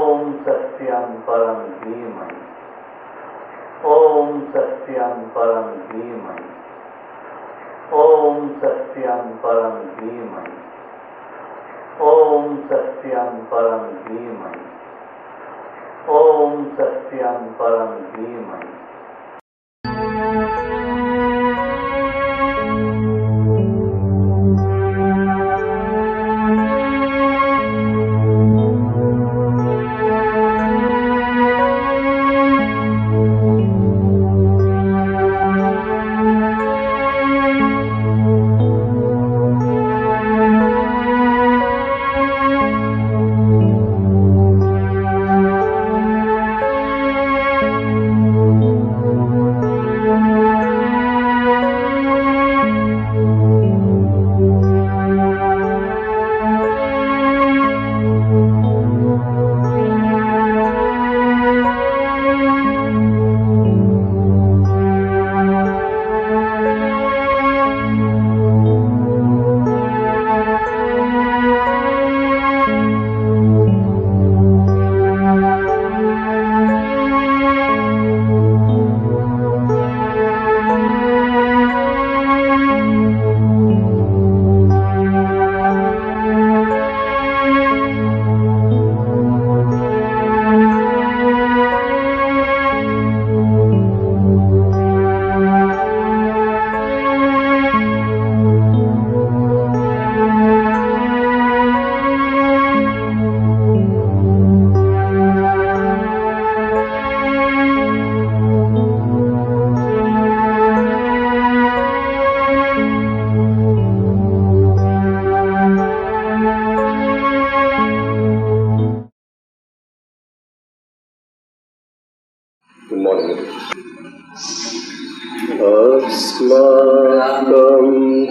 Om Satyam Param Dhimai. Om Satyam Param Dhimai. Om Satyam Param Dhimai. Om Satyam Param Dhimai. Om Satyam Param Dhimai. अस्माकं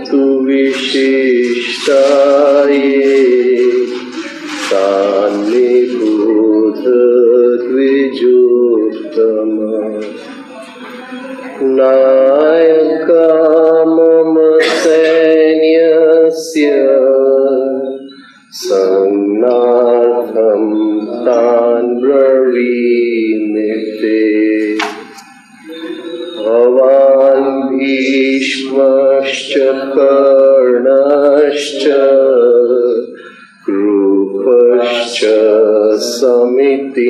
तु विशिष्टाये तान्निबोध द्विजोत्तम नायका मम सैन्यस्य संज्ञार्थं तान् ब्रवीमि ते भवान् भीष्मश्च कर्णश्च कृपश्च समितिञ्जयः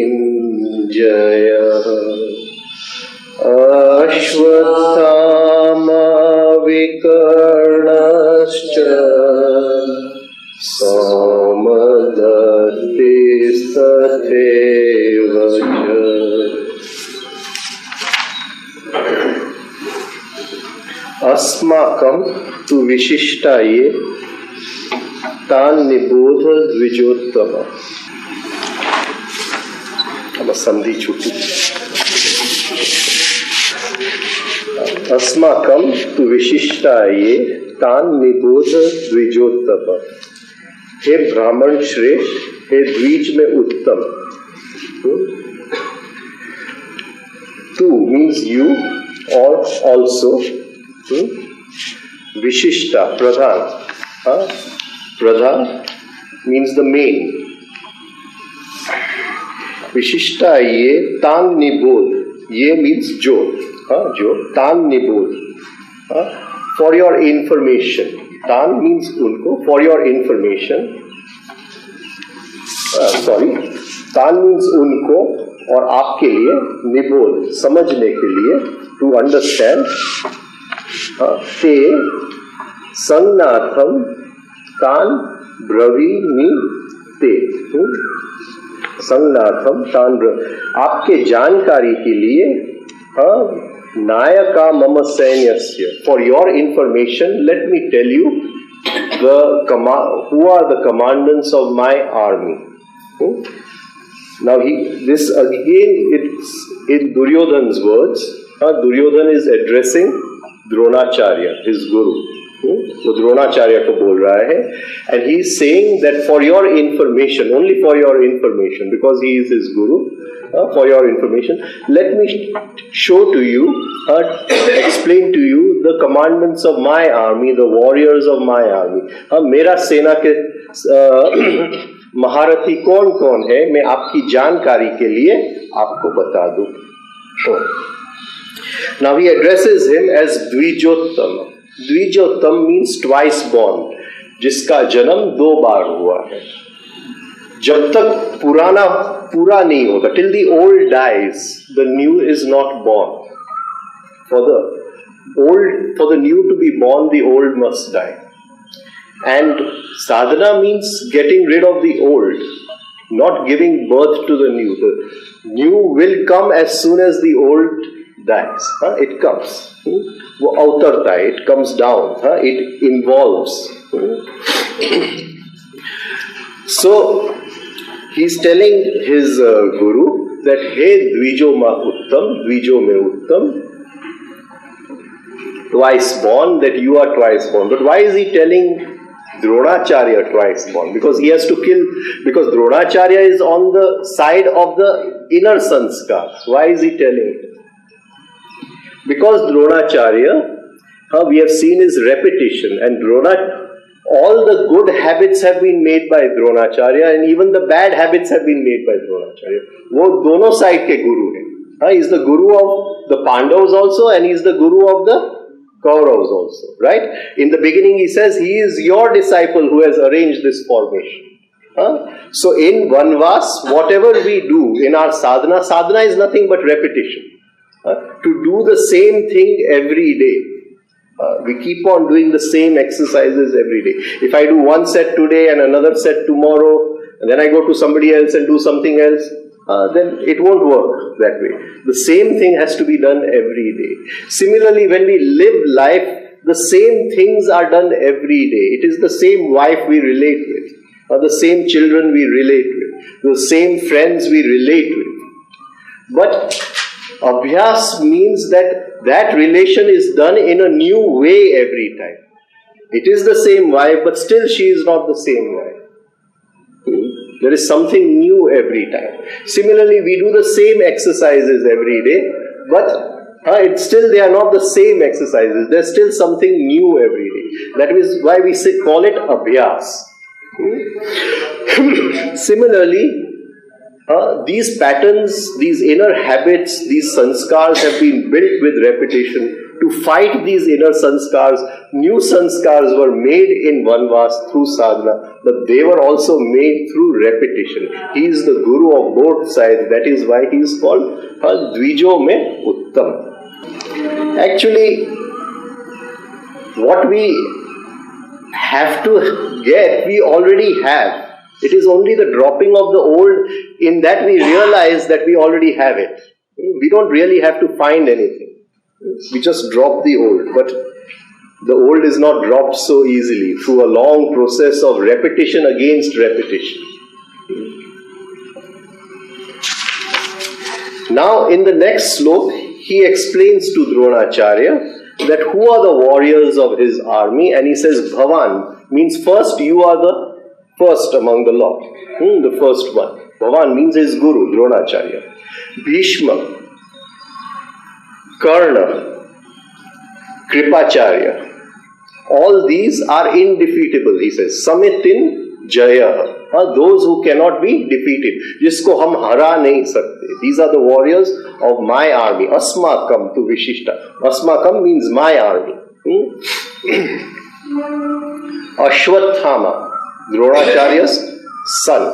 अश्वत्थामा विकर्णश्च सौमदत्तिस्तथैव च अस्माकं तु विशिष्टाये तान् निबोध द्विजोत्तम. अब संधि छूटी. अस्माकं तु विशिष्टाये तान् निबोध द्विजोत्तम. हे ब्राह्मण श्रेष्ठ, हे द्विज में उत्तम. तू means you or also. Vishishta, Pradhan. Pradhan means the main. Vishishta ye tan nibodh. Ye means jo. Jo. Tan nibodh. For your information. Tan means unko. For your information. Tan means unko और आपके लिए निबोध समझने के लिए to understand. ते संज्ञार्थम तान ब्रवीमि ते. संज्ञार्थम तान आपके जानकारी के लिए नायका मम सैन्यस्य. For your information let me tell you who are the commandants of my army. Now this again, it's in Duryodhana's words. Duryodhana is addressing Dronacharya, his guru. So Dronacharya को बोल रहा है, and he is saying that for your information, only for your information, because he is his guru, for your information, let me show to you, explain to you the commandments of my army, the warriors of my army. मेरा सेना के महारथी कौन कौन है मैं आपकी जानकारी के लिए आपको बता दूं. So, now he addresses him as Dvijottam. Dvijottam means twice born, जिसका जन्म 2 बार हुआ है. जब तक पुराना पूरा नहीं होता, till the old dies, the new is not born. For the new to be born, the old must die. And sadhana means getting rid of the old, not giving birth to the new. The new will come as soon as the old dies. It comes. वो अवतरता है, it comes down, it involves. So, he's telling his guru that, hey, Dvijo ma uttam, Dvijo me uttam, twice born, that you are twice born. But why is he telling Dronacharya twice born? Because he has to kill, because Dronacharya is on the side of the inner sanskars. Why is he telling him? Because Dronacharya, we have seen his repetition, and all the good habits have been made by Dronacharya, and even the bad habits have been made by Dronacharya. वो दोनों side के गुरु हैं. He is the guru of the Pandavas also, and he is the guru of the Kauravas also. Right? In the beginning he says, he is your disciple who has arranged this formation. So in Vanvas, whatever we do in our sadhana is nothing but repetition. To do the same thing every day. We keep on doing the same exercises every day. If I do one set today and another set tomorrow, and then I go to somebody else and do something else, then it won't work that way. The same thing has to be done every day. Similarly, when we live life, the same things are done every day. It is the same wife we relate with, or the same children we relate with, the same friends we relate with. But Abhyas means that relation is done in a new way every time. It is the same wife, but still she is not the same wife. There is something new every time. Similarly, we do the same exercises every day, but it's still they are not the same exercises. There is still something new every day. That is why we call it Abhyas. Similarly, these patterns, these inner habits, these sanskars have been built with repetition. To fight these inner sanskars, new sanskars were made in Vanvas through sadhana, but they were also made through repetition. He is the guru of both sides. That is why he is called Dvijo me uttam. Actually, what we have to get, we already have. It is only the dropping of the old, in that we realize that we already have it. We don't really have to find anything. We just drop the old. But the old is not dropped so easily through a long process of repetition against repetition. Now, in the next slok, he explains to Dronacharya that who are the warriors of his army, and he says, Bhavan means first, you are the first among the lot, the first one. Bhavan means his guru, Dronacharya. Bhishma, Karna, Kripacharya, all these are indefeatable, he says. Samitin Jaya, those who cannot be defeated, jisko hum hara nahi sakte. These are the warriors of my army. Asmakam to Vishishta. Asmakam means my army. Ashwathama, Dronacharya's son.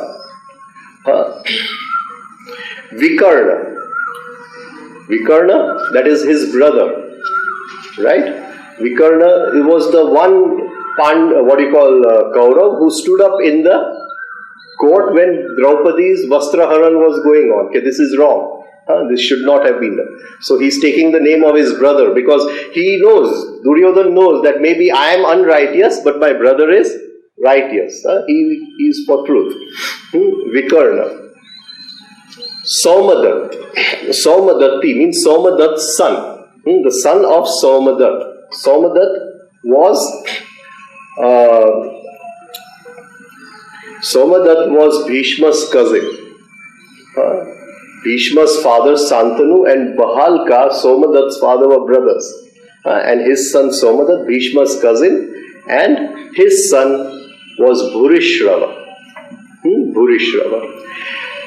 Vikarna, that is his brother, right? Vikarna was the one Kaurav who stood up in the court when Draupadi's Vastraharan was going on. Okay, this is wrong. This should not have been done. So he's taking the name of his brother because he knows, Duryodhana knows that maybe I am unrighteous, but my brother is righteous. He is for truth. Vikarna. Somadatti means Somadatt's son. The son of Somadatta. Somadatta was Bhishma's cousin. Bhishma's father Santanu and Bahalka, Somadatta's father, were brothers. And his son Somadatta, Bhishma's cousin, and his son was Bhurishrava. Bhurishrava.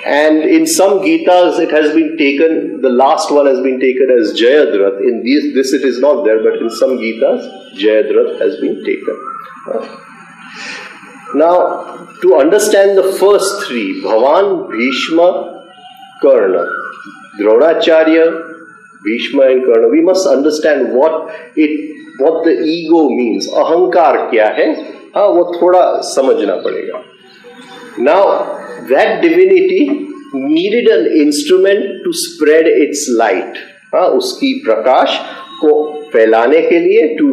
And in some Gitas it has been taken, the last one has been taken as Jayadrat. In this it is not there, but in some Gitas, Jayadrat has been taken. Now, to understand the first three, Bhavan, Bhishma, Karna, Dronacharya, Bhishma and Karna, we must understand what the ego means. Ahankar kya hai? वो थोड़ा समझना पड़ेगा. Now, that divinity needed an instrument to spread its light. उसकी प्रकाश को फैलाने के लिए, to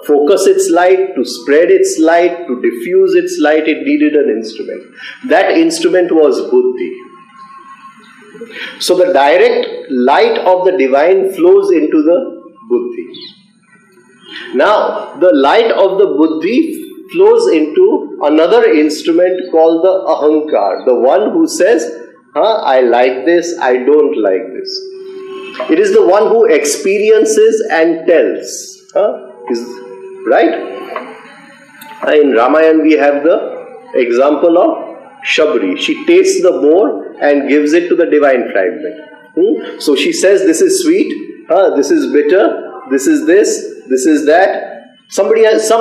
focus its light, to spread its light, to diffuse its light, it needed an instrument. That instrument was buddhi. So the direct light of the divine flows into the buddhi. Now, the light of the buddhi flows into another instrument called the ahankar, the one who says, I like this, I don't like this. It is the one who experiences and tells. Right? In Ramayana we have the example of Shabri. She tastes the boar and gives it to the divine fragment. So she says, this is sweet, this is bitter, this is that. Some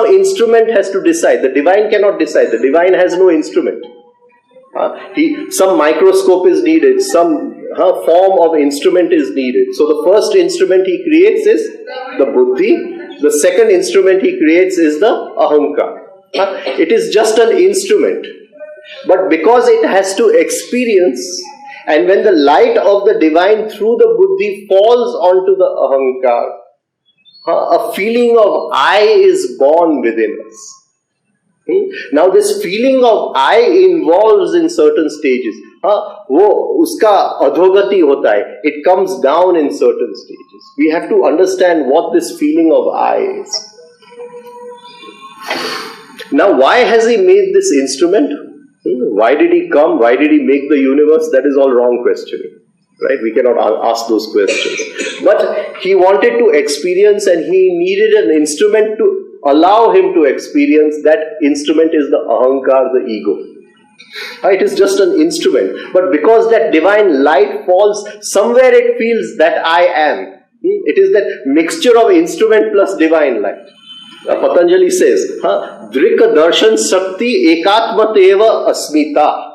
instrument has to decide. The divine cannot decide. The divine has no instrument. Some microscope is needed, some form of instrument is needed. So the first instrument he creates is the buddhi. The second instrument he creates is the ahankar. It is just an instrument. But because it has to experience, and when the light of the divine through the buddhi falls onto the ahankar, a feeling of I is born within us. Now this feeling of I involves in certain stages. वो उसका अधोगति होता है. It comes down in certain stages. We have to understand what this feeling of I is. Now why has he made this instrument? Why did he come? Why did he make the universe? That is all wrong questioning. Right? We cannot ask those questions. But he wanted to experience and he needed an instrument to allow him to experience. That instrument is the ahankar, the ego. It is just an instrument. But because that divine light falls, somewhere it feels that I am. It is that mixture of instrument plus divine light. Patanjali says, Drika darshan sakti ekatmateva asmita.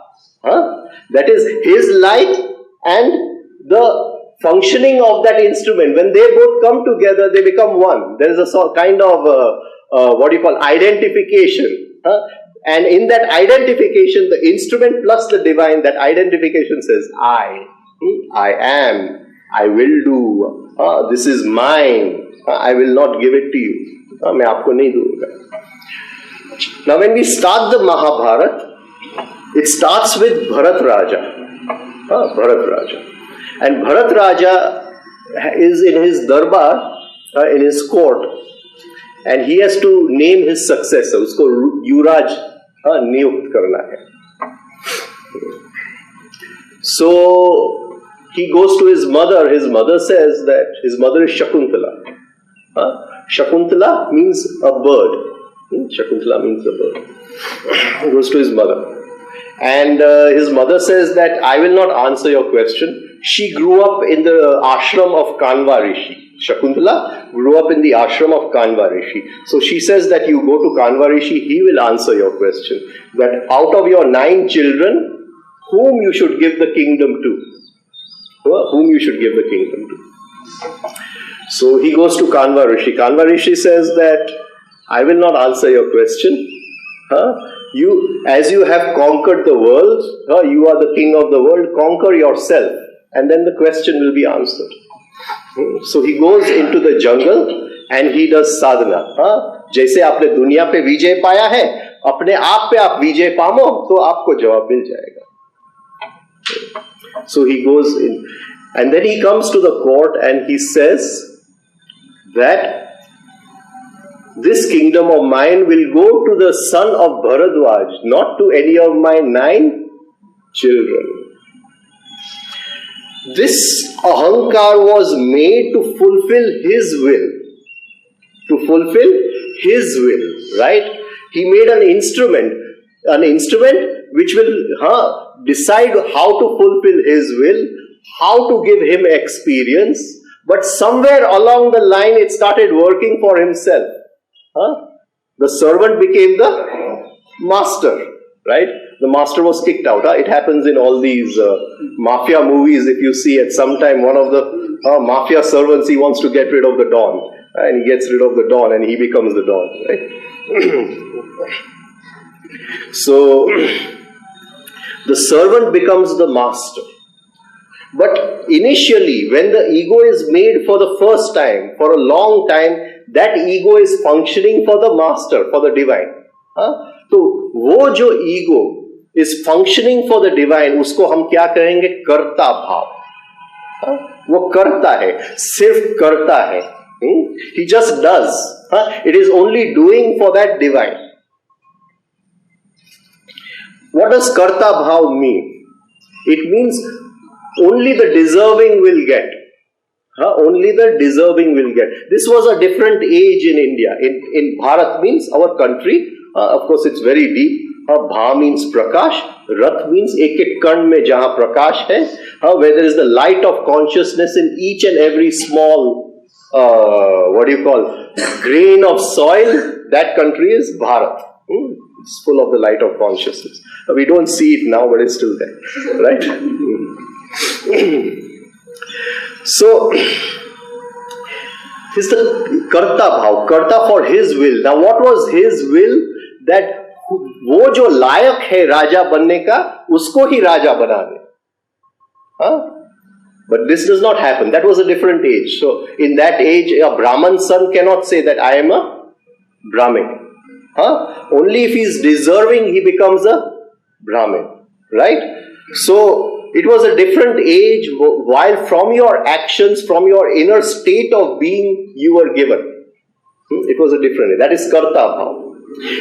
That is his light and the functioning of that instrument. When they both come together, they become one. There is a kind of identification. And in that identification, the instrument plus the divine, that identification says, I am, I will do, this is mine, I will not give it to you. मैं आपको नहीं दूंगा. Now when we start the Mahabharata, it starts with Bharat Raja. Bharat Raja. And Bharat Raja is in his darbar, in his court, and he has to name his successor. Usko Yuvraj niyukt karna hai. So he goes to his mother. His mother says that his mother is Shakuntala. Shakuntala means a bird. Shakuntala means a bird. He goes to his mother. And his mother says that I will not answer your question. She grew up in the ashram of Kanva Rishi. Shakuntala grew up in the ashram of Kanva Rishi. So she says that you go to Kanva Rishi, he will answer your question. That out of your 9 children, whom you should give the kingdom to? Whom you should give the kingdom to? So he goes to Kanva Rishi. Kanva Rishi says that I will not answer your question. As you have conquered the world, you are the king of the world, conquer yourself. And then the question will be answered. So he goes into the jungle and he does sadhana. जैसे आपने दुनिया पे विजय पाया है, अपने आप पे आप विजय पामो तो आपको जवाब मिल जाएगा. So he goes in, and then he comes to the court and he says that this kingdom of mine will go to the son of Bharadwaj, not to any of my 9 children. This ahankar was made to fulfill his will. To fulfill his will, right? He made an instrument. an instrument which will decide how to fulfill his will, how to give him experience, but somewhere along the line it started working for himself. The servant became the master, right? The master was kicked out. It happens in all these mafia movies. If you see at some time one of the mafia servants, he wants to get rid of the don, and he gets rid of the don and he becomes the don, right? So the servant becomes the master. But initially, when the ego is made for the first time, for a long time, that ego is functioning for the master, for the divine. तो वो जो ego is functioning for the divine, उसको हम क्या कहेंगे? कर्ता भाव. वो करता है, सिर्फ करता है. He just does. It is only doing for that divine. What does karta bhav mean? It means only the deserving will get. Only the deserving will get. This was a different age in India. In Bharat means our country. Of course, it's very deep. Bha means prakash. Rath means ek ek karn mein jahan prakash hai. Where there is the light of consciousness in each and every small, grain of soil. That country is Bharat. It's full of the light of consciousness. We don't see it now, but it's still there, right? So, it's the karta bhav, karta for his will. Now, what was his will? That वो जो लायक है राजा बनने का, उसको ही राजा बना दे. But this does not happen. That was a different age. So, in that age, a Brahman son cannot say that I am a Brahmin. Only if he is deserving, he becomes a Brahmin. Right? So, it was a different age, while from your actions, from your inner state of being, you were given. It was a different age. That is karta bhav.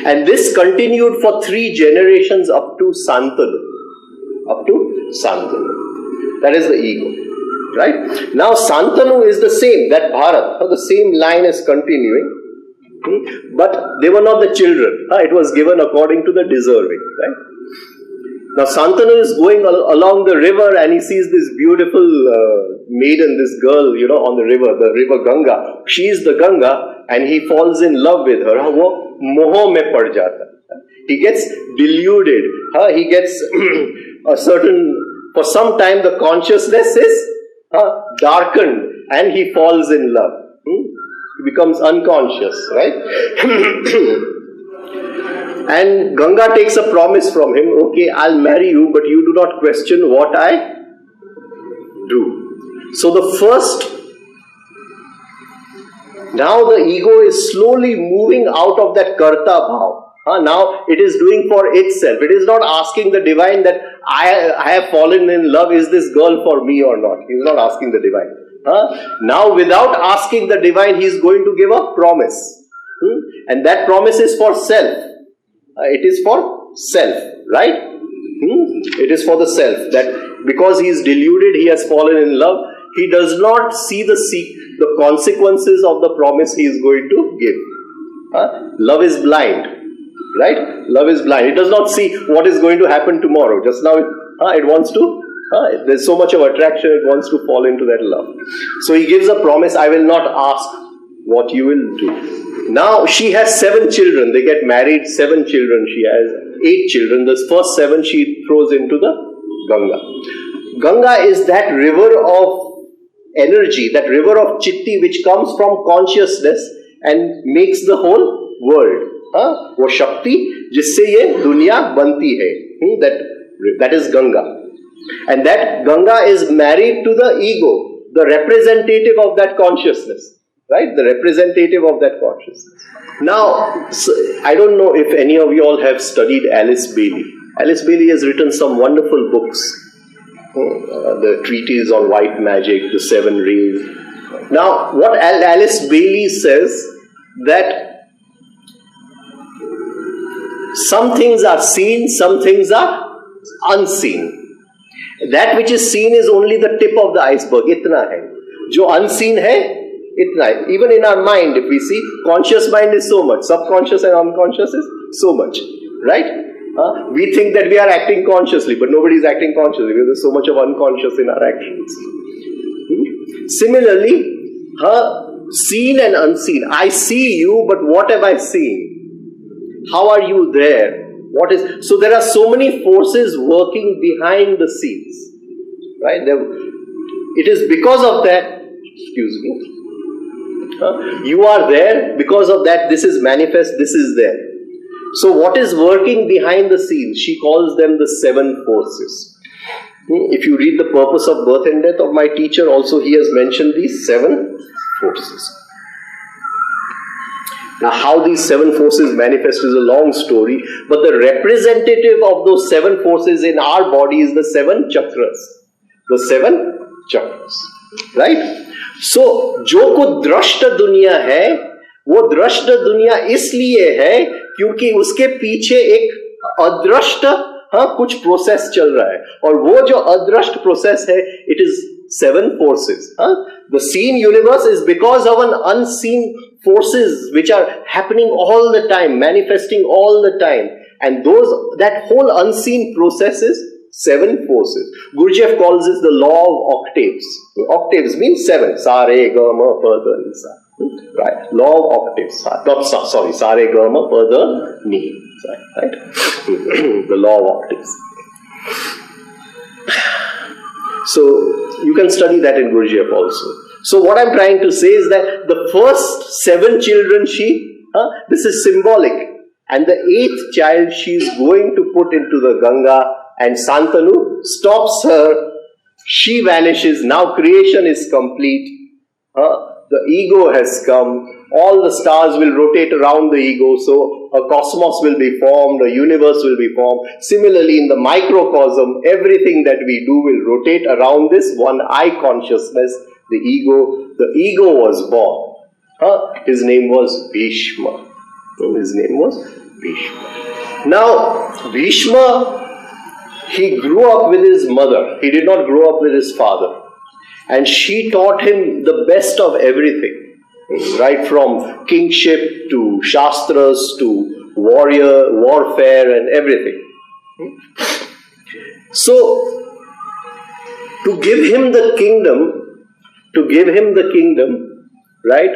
And this continued for 3 generations up to Santanu. Up to Santanu. That is the ego. Right? Now, Santanu is the same. That Bharat, the same line is continuing. But they were not the children. It was given according to the deserving. Right? Now Santanu is going along the river and he sees this beautiful maiden, this girl, on the river Ganga. She is the Ganga and he falls in love with her. वो मोह में पड़ जाता. He gets deluded. He gets a certain, for some time the consciousness is darkened and he falls in love. He becomes unconscious, right? And Ganga takes a promise from him, okay, I'll marry you, but you do not question what I do. So now the ego is slowly moving out of that karta bhav. Now it is doing for itself. It is not asking the divine that I have fallen in love, is this girl for me or not? He is not asking the divine. Now without asking the divine, he is going to give a promise. And that promise is for self. It is for self, right? It is for the self, that because he is deluded, he has fallen in love. He does not see the consequences of the promise he is going to give. Love is blind, right? Love is blind. It does not see what is going to happen tomorrow. Just now, it wants to. There's so much of attraction, it wants to fall into that love. So he gives a promise, I will not ask what you will do. Now she has 7 children. They get married, 7 children. She has 8 children. The first 7 she throws into the Ganga. Ganga is that river of energy, that river of chitti which comes from consciousness and makes the whole world. वो शक्ति जिससे ये दुनिया बनती है. That is Ganga. And that Ganga is married to the ego, the representative of that consciousness. Right? The representative of that consciousness. Now, I don't know if any of you all have studied Alice Bailey. Alice Bailey has written some wonderful books. The treatise on white magic, the 7 rays. Now, what Alice Bailey says, that some things are seen, some things are unseen. That which is seen is only the tip of the iceberg. Itna hai. Jo unseen hai, itna hai. Even in our mind, if we see, conscious mind is so much. Subconscious and unconscious is so much. Right? We think that we are acting consciously, but nobody is acting consciously because there's so much of unconscious in our actions. Similarly, seen and unseen. I see you, but what have I seen? How are you there? What is? So there are so many forces working behind the scenes, right? It is because of that. Excuse me. You are there. Because of that, this is manifest. This is there. So what is working behind the scenes? She calls them the seven forces. If you read the purpose of birth and death of my teacher, also he has mentioned these seven forces. Now, how these seven forces manifest is a long story, but the representative of those seven forces in our body is the seven chakras. The seven chakras. Right? So, जो कुछ दृष्ट दुनिया है, वो दृष्ट दुनिया इसलिए है क्योंकि उसके पीछे एक अदृष्ट कुछ प्रोसेस चल रहा है, और वो जो अदृष्ट प्रोसेस है, it is seven forces. The seen universe is because of an unseen forces which are happening all the time, manifesting all the time, and that whole unseen process is seven forces. Gurdjieff calls this the law of octaves. Octaves means seven. Sa, re, ga, ma, pa, da, ni, sa. Right? Law of octaves. Not sa, sorry. Sa, re, ga, ma, pa, da, ni. Right? The law of octaves. So, you can study that in Gurdjieff also. So, what I'm trying to say is that the first seven children this is symbolic. And the eighth child she is going to put into the Ganga, and Santanu stops her. She vanishes. Now creation is complete. The ego has come. All the stars will rotate around the ego. So a cosmos will be formed. A universe will be formed. Similarly, in the microcosm, everything that we do will rotate around this one I consciousness, the ego. The ego was born. His name was Bhishma. His name was Bhishma. Now, Bhishma, he grew up with his mother. He did not grow up with his father. And she taught him the best of everything. Right from kingship to shastras to warfare and everything. So, to give him the kingdom, right?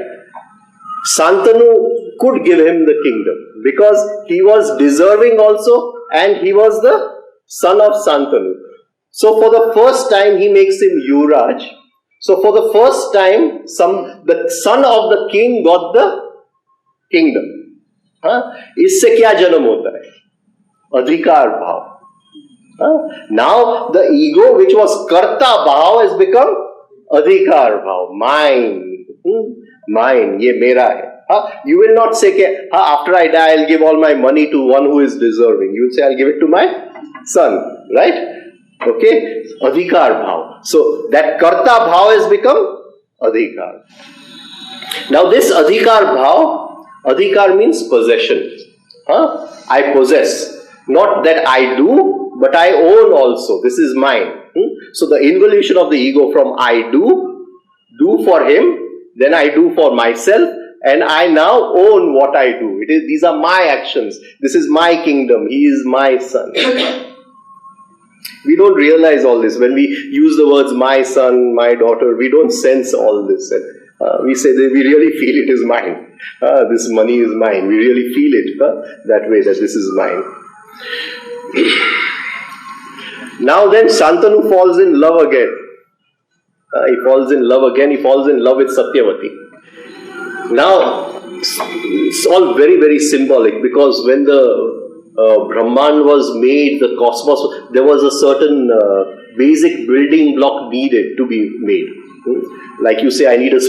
Santanu could give him the kingdom because he was deserving also, and he was the son of Santanu. So for the first time he makes him Yuvraj. So for the first time the son of the king got the kingdom. इससे क्या जन्म होता है? अधिकार भाव. Now the ego which was karta bhav has become adhikar bhav. Mine, ye mera hai. You will not say, after I die, I'll give all my money to one who is deserving. You will say, I'll give it to my son. Right? Okay? Adhikar bhav. So, that karta bhav has become adhikar. Now, this adhikar bhav, adhikar means possession. I possess. Not that I do, but I own also. This is mine. So, the involution of the ego from I do for him, then I do for myself, and I now own what I do. These are my actions. This is my kingdom. He is my son. We don't realize all this. When we use the words my son, my daughter, we don't sense all this. We say that we really feel it is mine. This money is mine. We really feel it that way, that this is mine. Now then, Santanu falls in love again. He falls in love again. He falls in love with Satyavati. Now, it's all very, very symbolic, because when the Brahman was made, the cosmos, there was a certain basic building block needed to be made. Like you say, I need a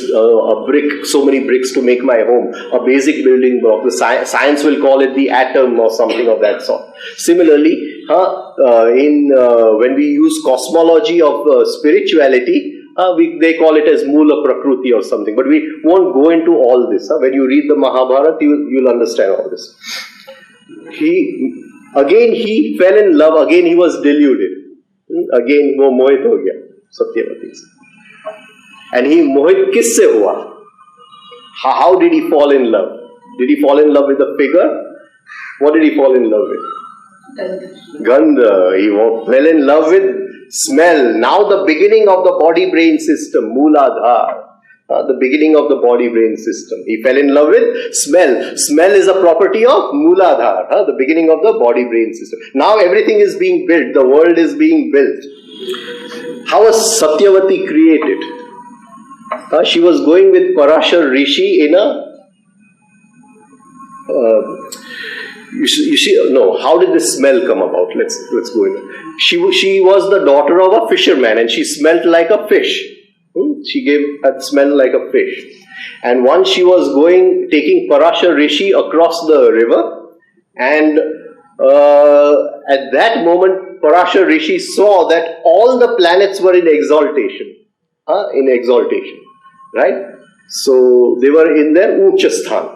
brick, so many bricks to make my home. A basic building block. The science will call it the atom or something of that sort. Similarly, when we use cosmology of spirituality, they call it as Mula Prakruti or something. But we won't go into all this. When you read the Mahabharata, you'll understand all this. He fell in love. Again, he was deluded. Again, wo mohit ho gaya Satyavati se. And he mohit kisse hua? How did he fall in love? Did he fall in love with the figure? What did he fall in love with? Gandha. He fell in love with smell. Now the beginning of the body-brain system, Mooladhar. The beginning of the body-brain system. He fell in love with smell. Smell is a property of Mooladhar, the beginning of the body-brain system. Now everything is being built. The world is being built. How was Satyavati created? She was going with Parashar Rishi in a... how did this smell come about? Let's go in. She was the daughter of a fisherman and she smelled like a fish. She gave a smell like a fish. And once she was taking Parashar Rishi across the river, and at that moment Parashar Rishi saw that all the planets were in exaltation. Right? So they were in their Ucha Sthan.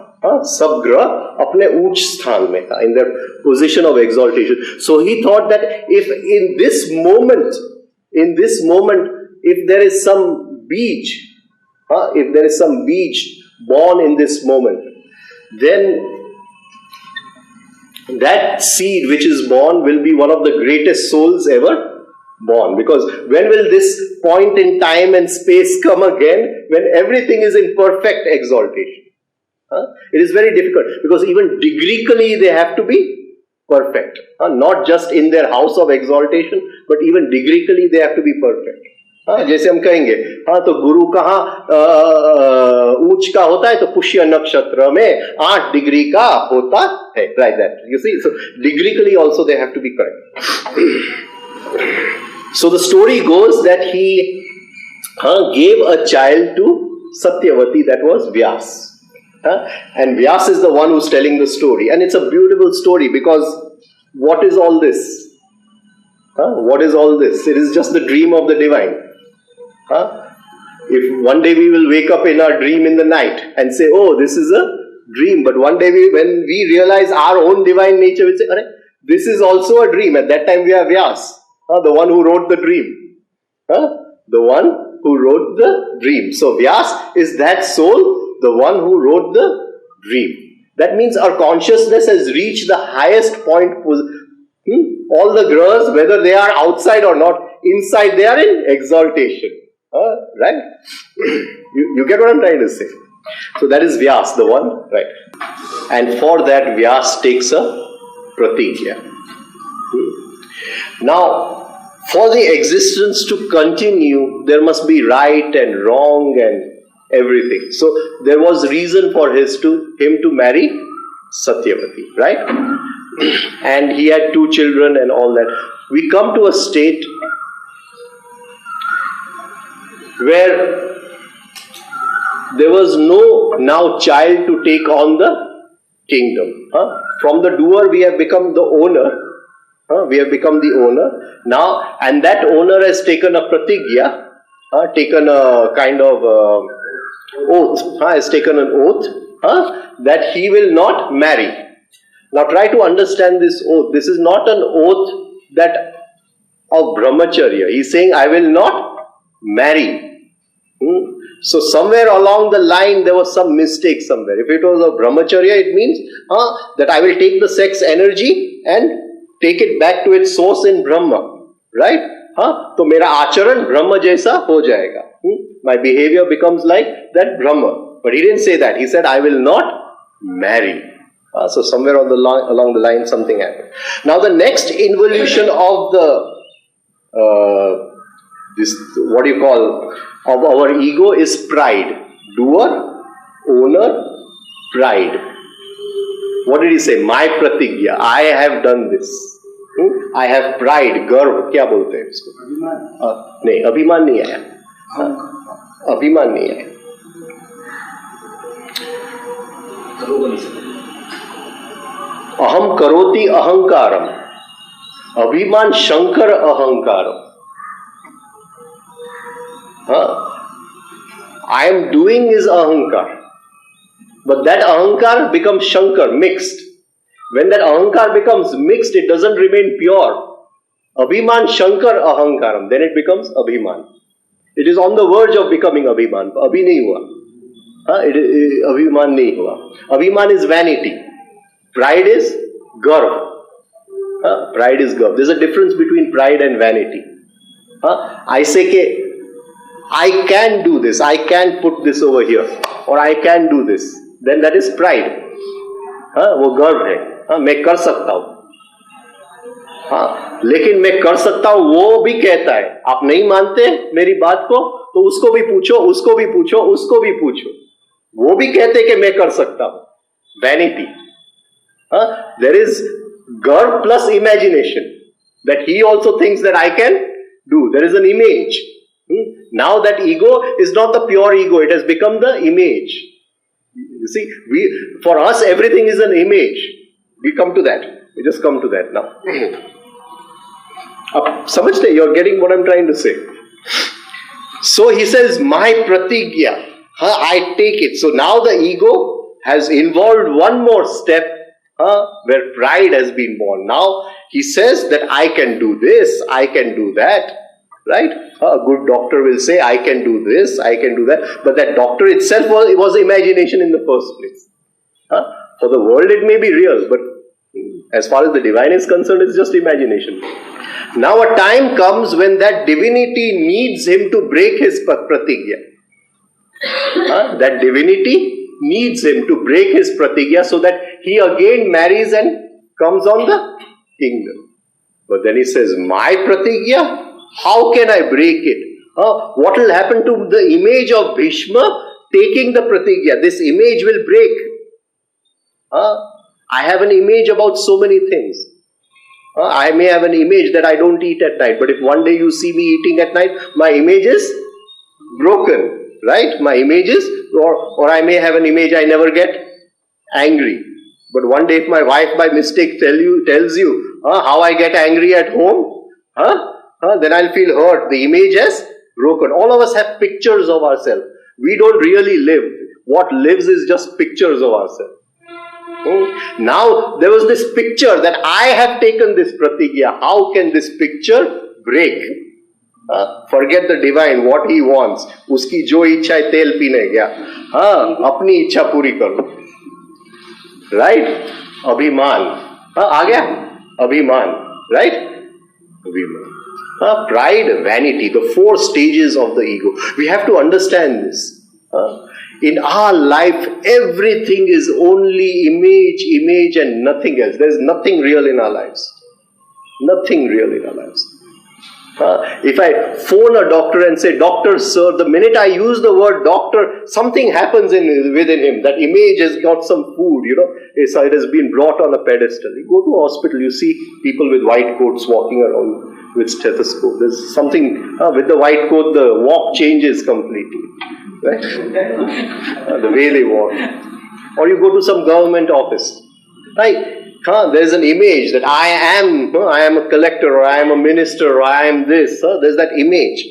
Sab grah apne Uch Sthan mein tha, in their position of exaltation. So he thought that if in this moment, if there is some beach, born in this moment, then that seed which is born will be one of the greatest souls ever born. Because when will this point in time and space come again? When everything is in perfect exaltation. It is very difficult because even degreically they have to be perfect. Not just in their house of exaltation, but even degreically they have to be perfect. जैसे हम कहेंगे तो गुरु कहाँ ऊंच का होता है तो पुष्य नक्षत्र में 8 डिग्री का होता है, like that. You see, so degreically also they have to be correct. So the story goes that he gave a child to Satyavati, that was Vyas. And Vyas is the one who's telling the story, and it's a beautiful story because what is all this? What is all this? It is just the dream of the divine. If one day we will wake up in our dream in the night and say, oh, this is a dream, but one day when we realize our own divine nature, we say, this is also a dream. At that time we are Vyas, the one who wrote the dream. The one who wrote the dream. So Vyas is that soul, the one who wrote the dream. That means our consciousness has reached the highest point. All the grahas, whether they are outside or not, inside they are in exaltation. Right? You get what I'm trying to say? So that is Vyas, the one, right? And for that Vyas takes a pratigya. Now, for the existence to continue, there must be right and wrong and everything. So there was reason for him to marry Satyavati, right? And he had 2 children and all that. We come to a state where there was no now child to take on the kingdom. From the doer we have become the owner. We have become the owner now, and that owner has taken a pratigya, taken a kind of oath, has taken an oath that he will not marry. Now try to understand this oath. This is not an oath of brahmacharya. He is saying, I will not marry. So somewhere along the line there was some mistake somewhere. If it was a brahmacharya, it means that I will take the sex energy and take it back to its source in Brahma, right? तो मेरा आचरण ब्रह्म जैसा हो जाएगा. My behavior becomes like that Brahma. But he didn't say that. He said, I will not marry. So somewhere along the line something happened. Now the next involution of of our ego is pride. Doer, owner, pride. What did he say? My pratigya. I have done this. I have pride. Garv. क्या बोलते हैं इसको? नहीं, अभिमान नहीं आया. अभिमान नहीं आया. अहम करोति अहंकारम. अभिमान Shankar अहंकारम. I am doing is ahankar. But that ahankar becomes shankar, mixed. When that ahankar becomes mixed, it doesn't remain pure. Abhiman shankar ahankaram. Then it becomes abhiman. It is on the verge of becoming abhiman. Abhi nahi hua. Abhiman nahi hua. Abhiman is vanity. Pride is garv. Pride is गर्व. There's a difference between pride and vanity. I say कि I can do this, I can put this over here, or I can do this. Then that is pride. वो गर्व है. मैं कर सकता हूँ. लेकिन मैं कर सकता हूं वो भी कहता है. आप नहीं मानते मेरी बात को तो उसको भी पूछो, उसको भी पूछो, उसको भी पूछो. वो भी कहते कि मैं कर सकता हूं. Vanity. There is गर्व plus imagination that he also thinks that I can do. There is an image. Now that ego is not the pure ego, it has become the image. You see, for us everything is an image. We come to that. We just come to that now. Samajhte, you're getting what I'm trying to say. So he says, my pratigya, I take it. So now the ego has involved one more step where pride has been born. Now he says that I can do this, I can do that. Right? A good doctor will say, I can do this, I can do that. But that doctor itself was imagination in the first place. For the world it may be real, but as far as the divine is concerned, it's just imagination. Now a time comes when that divinity needs him to break his pratigya. That divinity needs him to break his pratigya so that he again marries and comes on the kingdom. But then he says, my pratigya? How can I break it? What will happen to the image of Bhishma taking the pratigya? This image will break. I have an image about so many things. I may have an image that I don't eat at night, but if one day you see me eating at night, my image is broken, right? My image is, or I may have an image I never get angry. But one day if my wife by mistake tells you how I get angry at home, then I'll feel hurt. The image has broken. All of us have pictures of ourselves. We don't really live. What lives is just pictures of ourselves. Now there was this picture that I have taken this pratigya. How can this picture break? Forget the divine, what he wants. Uski jo ichha hai tel peene gaya. Apni ichha puri karo. Right? Abhiman. Aa gaya? Abhiman. Right? Abhiman. Pride, vanity, the 4 stages of the ego. We have to understand this. In our life, everything is only image, and nothing else. There is nothing real in our lives. Nothing real in our lives. If I phone a doctor and say, doctor, sir, the minute I use the word doctor, something happens within him. That image has got some food, it has been brought on a pedestal. You go to a hospital, you see people with white coats walking around with stethoscope. There's something, with the white coat, the walk changes completely. Right? The way they walk. Or you go to some government office. Right? There's an image that I am a collector, or I am a minister, or I am this. There's that image.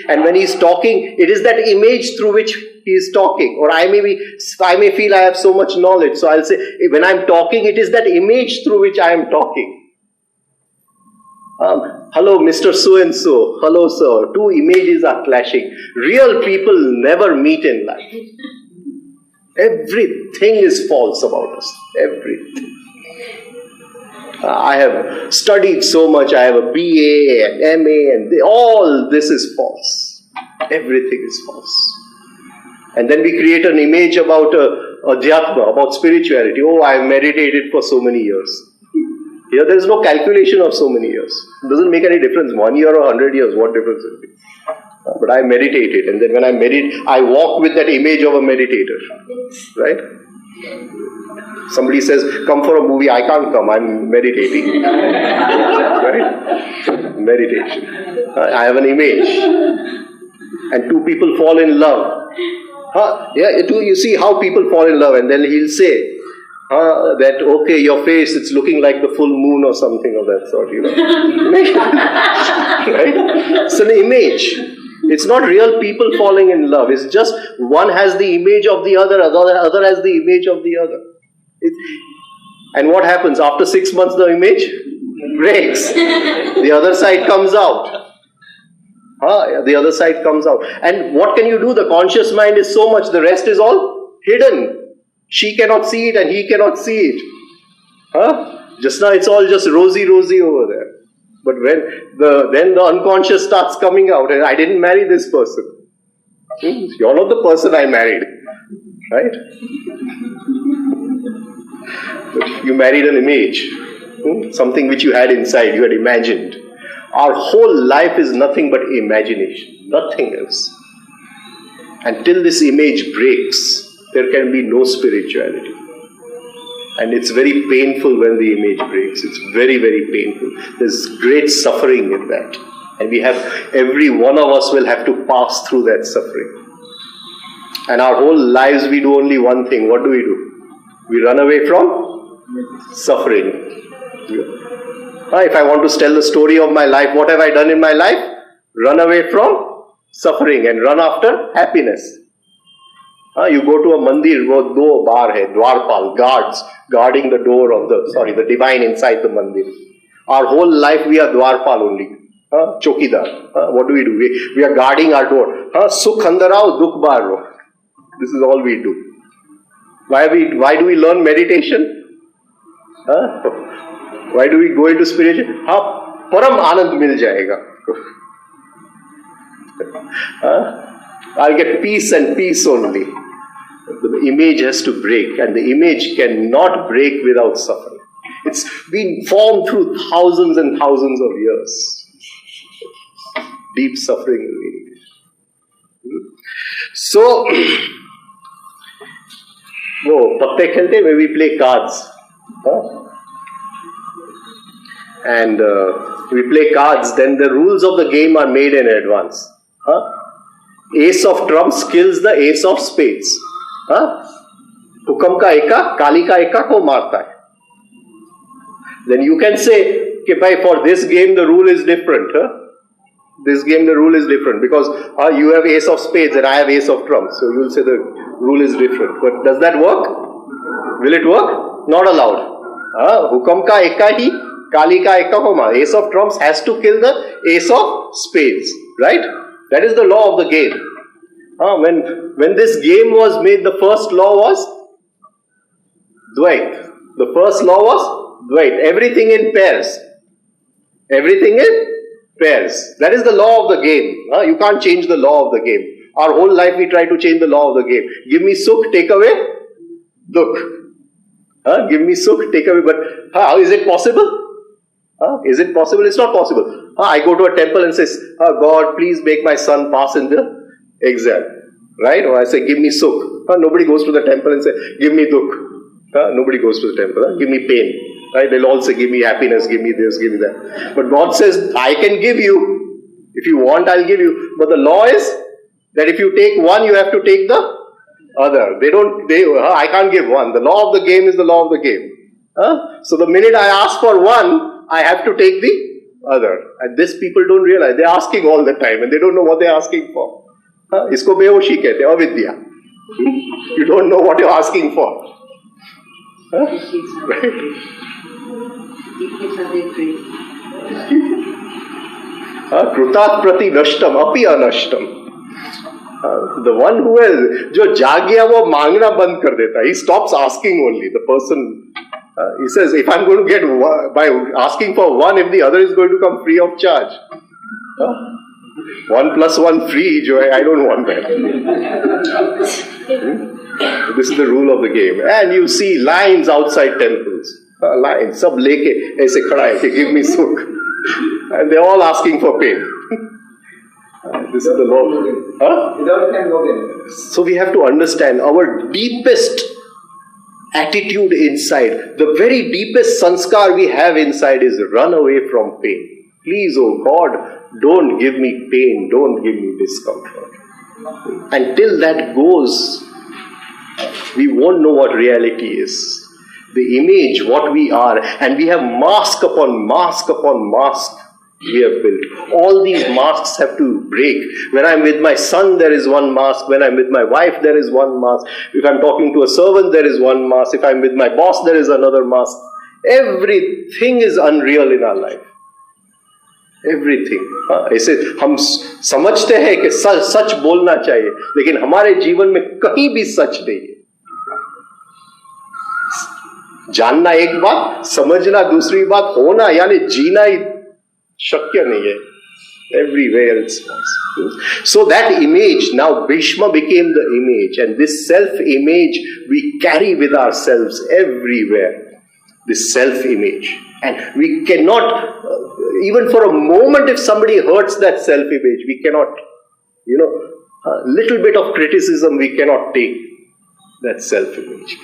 And when he's talking, it is that image through which he is talking. Or I may feel I have so much knowledge. So I'll say, when I'm talking, it is that image through which I am talking. Hello, Mr. So-and-so. Hello, sir. 2 images are clashing. Real people never meet in life. Everything is false about us. Everything. I have studied so much. I have a BA and MA, and all this is false. Everything is false. And then we create an image about adhyatma, about spirituality. Oh, I have meditated for so many years. Here there is no calculation of so many years. It doesn't make any difference, 1 year or 100 years, what difference will it be? But I meditated, and then when I meditate, I walk with that image of a meditator. Right? Somebody says, come for a movie, I can't come, I'm meditating. Right? Meditation. I have an image. And 2 people fall in love. You see how people fall in love, and then he'll say, that, okay, your face, it's looking like the full moon or something of that sort, Right? It's an image. It's not real people falling in love. It's just one has the image of the other has the image of the other. And what happens? After 6 months, the image breaks. The other side comes out. The other side comes out. And what can you do? The conscious mind is so much, the rest is all hidden. She cannot see it and he cannot see it. Just now it's all just rosy over there. But when then the unconscious starts coming out, and I didn't marry this person. You're not the person I married, right? But you married an image, something which you had inside, you had imagined. Our whole life is nothing but imagination, nothing else. Until this image breaks, there can be no spirituality. And it's very painful when the image breaks. It's very, very painful. There's great suffering in that. And every one of us will have to pass through that suffering. And our whole lives we do only one thing. What do? We run away from suffering. If I want to tell the story of my life, what have I done in my life? Run away from suffering and run after happiness. You go to a mandir, wo do bar hai, dwarpal, guards, guarding the door of the divine inside the mandir. Our whole life we are dwarpal only. Chokidar. What do? We are guarding our door. Sukh andarao, dukh baro. This is all we do. Why do we learn meditation? Why do we go into spiritual? Param anand mil jayega. I'll get peace and peace only. The image has to break, and the image cannot break without suffering. It's been formed through thousands and thousands of years. Deep suffering in it. So, patte khelte where we play cards. And we play cards, then the rules of the game are made in advance. Ace of trumps kills the ace of spades. Hukam ka eka, kali ka eka ko marta hai. Then you can say, okay, bhai, for this game the rule is different. This game the rule is different because you have ace of spades and I have ace of trumps. So you will say the rule is different. But does that work? Will it work? Not allowed. Hukam ka eka hi, kali ka eka ko marta. Ace of trumps has to kill the ace of spades. Right? That is the law of the game. When this game was made, the first law was Dvait. The first law was Dvait. Everything in pairs. Everything in pairs. That is the law of the game. You can't change the law of the game. Our whole life we try to change the law of the game. Give me sukh, take away dukh. Give me sukh, take away. But how is it possible? Is it possible? It's not possible. I go to a temple and say, God, please make my son pass in the exam. Right? Or I say, give me sukh. Nobody goes to the temple and say, give me dukh. Nobody goes to the temple. Give me pain. Right? They'll all say, give me happiness, give me this, give me that. But God says, I can give you. If you want, I'll give you. But the law is that if you take one, you have to take the other. I can't give one. The law of the game is the law of the game. So the minute I ask for one, I have to take the other. And this people don't realize. They're asking all the time and they don't know what they're asking for. Isko behoshi kehte, avidya. You don't know what you're asking for. Right? Krutat prati nashtam, api anashtam. The one who has, jo jaag gaya wo mangna band kar deta. He stops asking only. The person, he says, if I'm going to get by asking for one, if the other is going to come free of charge. 1 + 1 free, jo hai, I don't want that. This is the rule of the game. And you see lines outside temples. Lines, sab leke, aise khada hai, give me sukh. And they're all asking for pain. This is the law. So we have to understand our deepest attitude inside, the very deepest sanskar we have inside is run away from pain. Please, oh God, don't give me pain, don't give me discomfort. Until that goes, we won't know what reality is. The image, what we are, and we have mask upon mask upon mask we have built. All these masks have to break. When I'm with my son, there is one mask. When I'm with my wife, there is one mask. If I'm talking to a servant, there is one mask. If I'm with my boss, there is another mask. Everything is unreal in our life. Everything. ऐसे हम समझते हैं कि सच बोलना चाहिए, लेकिन हमारे जीवन में कहीं भी सच नहीं है. जानना एक बात, समझना दूसरी बात, होना यानी जीना ही शक्य नहीं है. Everywhere it's possible. So that image, now Bhishma became the image, and this self-image we carry with ourselves everywhere. This self-image. And we cannot, even for a moment, if somebody hurts that self-image, we cannot, a little bit of criticism we cannot take that self-image.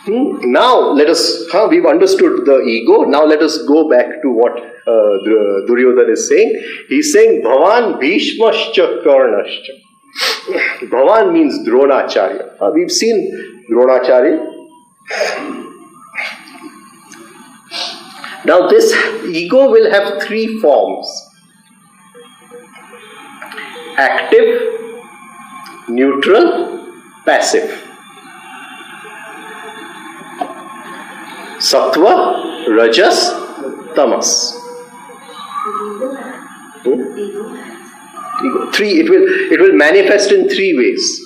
Now let us, we've understood the ego. Now let us go back to what Duryodhana is saying. He's saying Bhavan Bhishmascha Karnascha. Bhavan means Dronacharya. We've seen Dronacharya. Now this ego will have three forms: active, neutral, passive. Sattva, Rajas, Tamas. Ego. Three. It will manifest in three ways.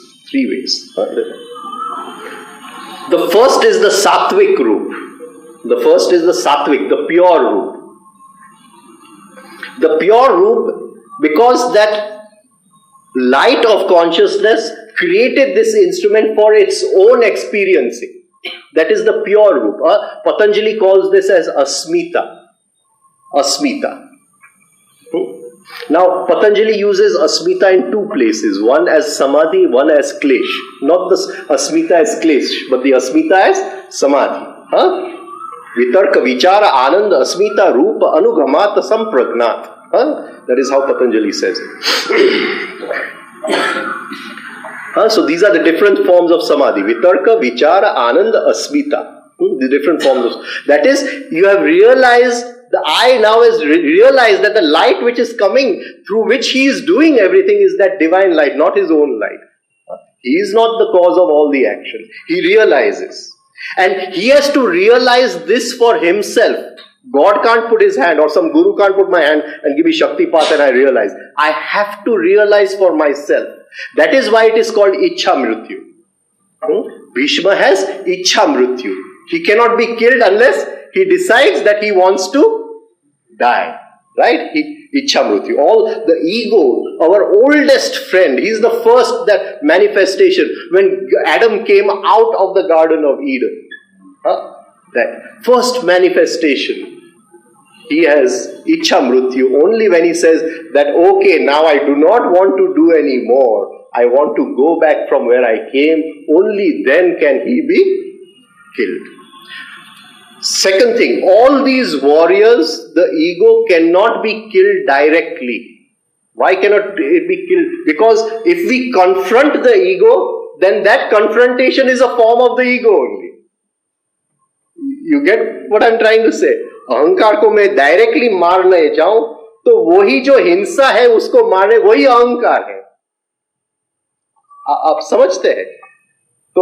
The first is the sattvic roop. The first is the sattvic, the pure roop. The pure roop, because that light of consciousness created this instrument for its own experiencing. That is the pure roop. Patanjali calls this as asmita. Asmita. Now, Patanjali uses asmita in two places. One as samadhi, one as klesh. Not the asmita as klesh, but the asmita as samadhi. Vitarka vichara ananda asmita rupa anugamat sampragnat. That is how Patanjali says it. So these are the different forms of samadhi. Vitarka, vichara, ananda, asmita. The different forms of... That is, you have realized, the I now has realized that the light which is coming, through which he is doing everything, is that divine light, not his own light. He is not the cause of all the action. He realizes. And he has to realize this for himself. God can't put his hand, or some guru can't put my hand and give me Shaktipat and I realize. I have to realize for myself. That is why it is called Ichha Mrityu. Bhishma has Ichha Mrityu. He cannot be killed unless he decides that he wants to die. Right? Ichha Mrityu. All the ego, our oldest friend, he is the first that manifestation when Adam came out of the Garden of Eden. That first manifestation. He has Ichha Mrityu only when he says that, okay, now I do not want to do any more. I want to go back from where I came. Only then can he be killed. Second thing, all these warriors, the ego cannot be killed directly. Why cannot it be killed? Because if we confront the ego, then that confrontation is a form of the ego only. You get what I'm trying to say? अहंकार को मैं directly मारने जाऊं तो वही जो हिंसा है उसको मारने वही अहंकार है. आप समझते हैं? तो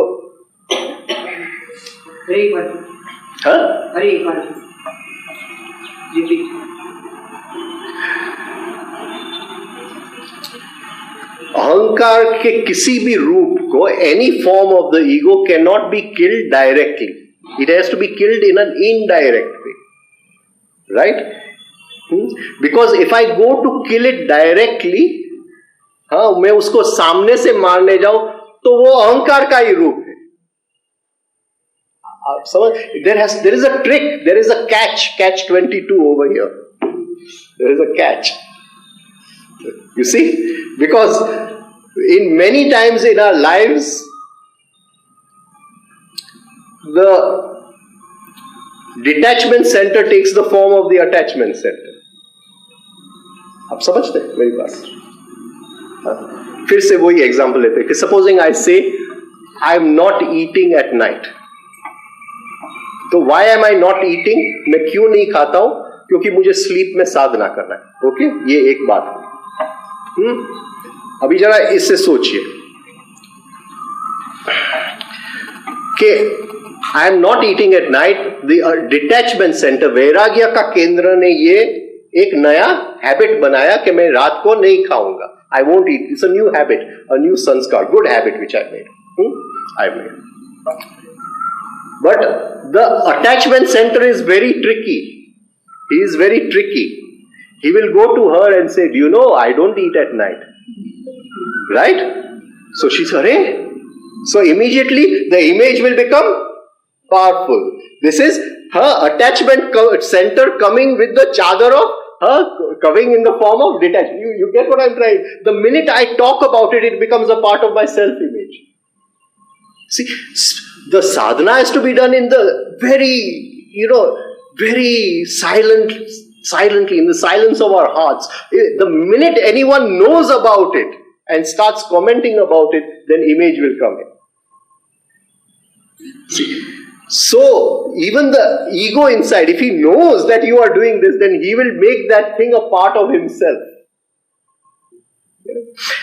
अहंकार के किसी भी रूप को, any form of the ego cannot be killed directly. It has to be killed in an indirect way. Right? Because if I go to kill it directly, मैं उसको सामने से मारने जाऊं तो वो अहंकार का ही रूप है. आप समझ? There is a trick, there is a catch 22 over here. There is a catch. You see? Because in many times in our lives, the detachment center takes the form of the attachment center. आप समझते हैं मेरी बात? फिर से वही example लेते हैं कि supposing I say I am not eating at night. तो why am I not eating? मैं क्यों नहीं खाता हूं? क्योंकि मुझे स्लीप में साधना करना है. ओके, ये एक बात है. अभी जरा इससे सोचिए कि आई am not eating at night. The detachment centre, वैराग्य का केंद्र ने ये एक नया हैबिट बनाया कि मैं रात को नहीं खाऊंगा. I won't eat. It's a new habit, a new sanskar, good habit which I made. But the attachment center is very tricky. He is very tricky. He will go to her and say, do you know, I don't eat at night. Right? So she said, hey. So immediately the image will become powerful. This is her attachment center coming with the chadar of her coming in the form of detachment. You get what I'm trying? The minute I talk about it, it becomes a part of my self-image. See, the sadhana has to be done in the very silently, in the silence of our hearts. The minute anyone knows about it and starts commenting about it, then image will come in. See, so even the ego inside, if he knows that you are doing this, then he will make that thing a part of himself.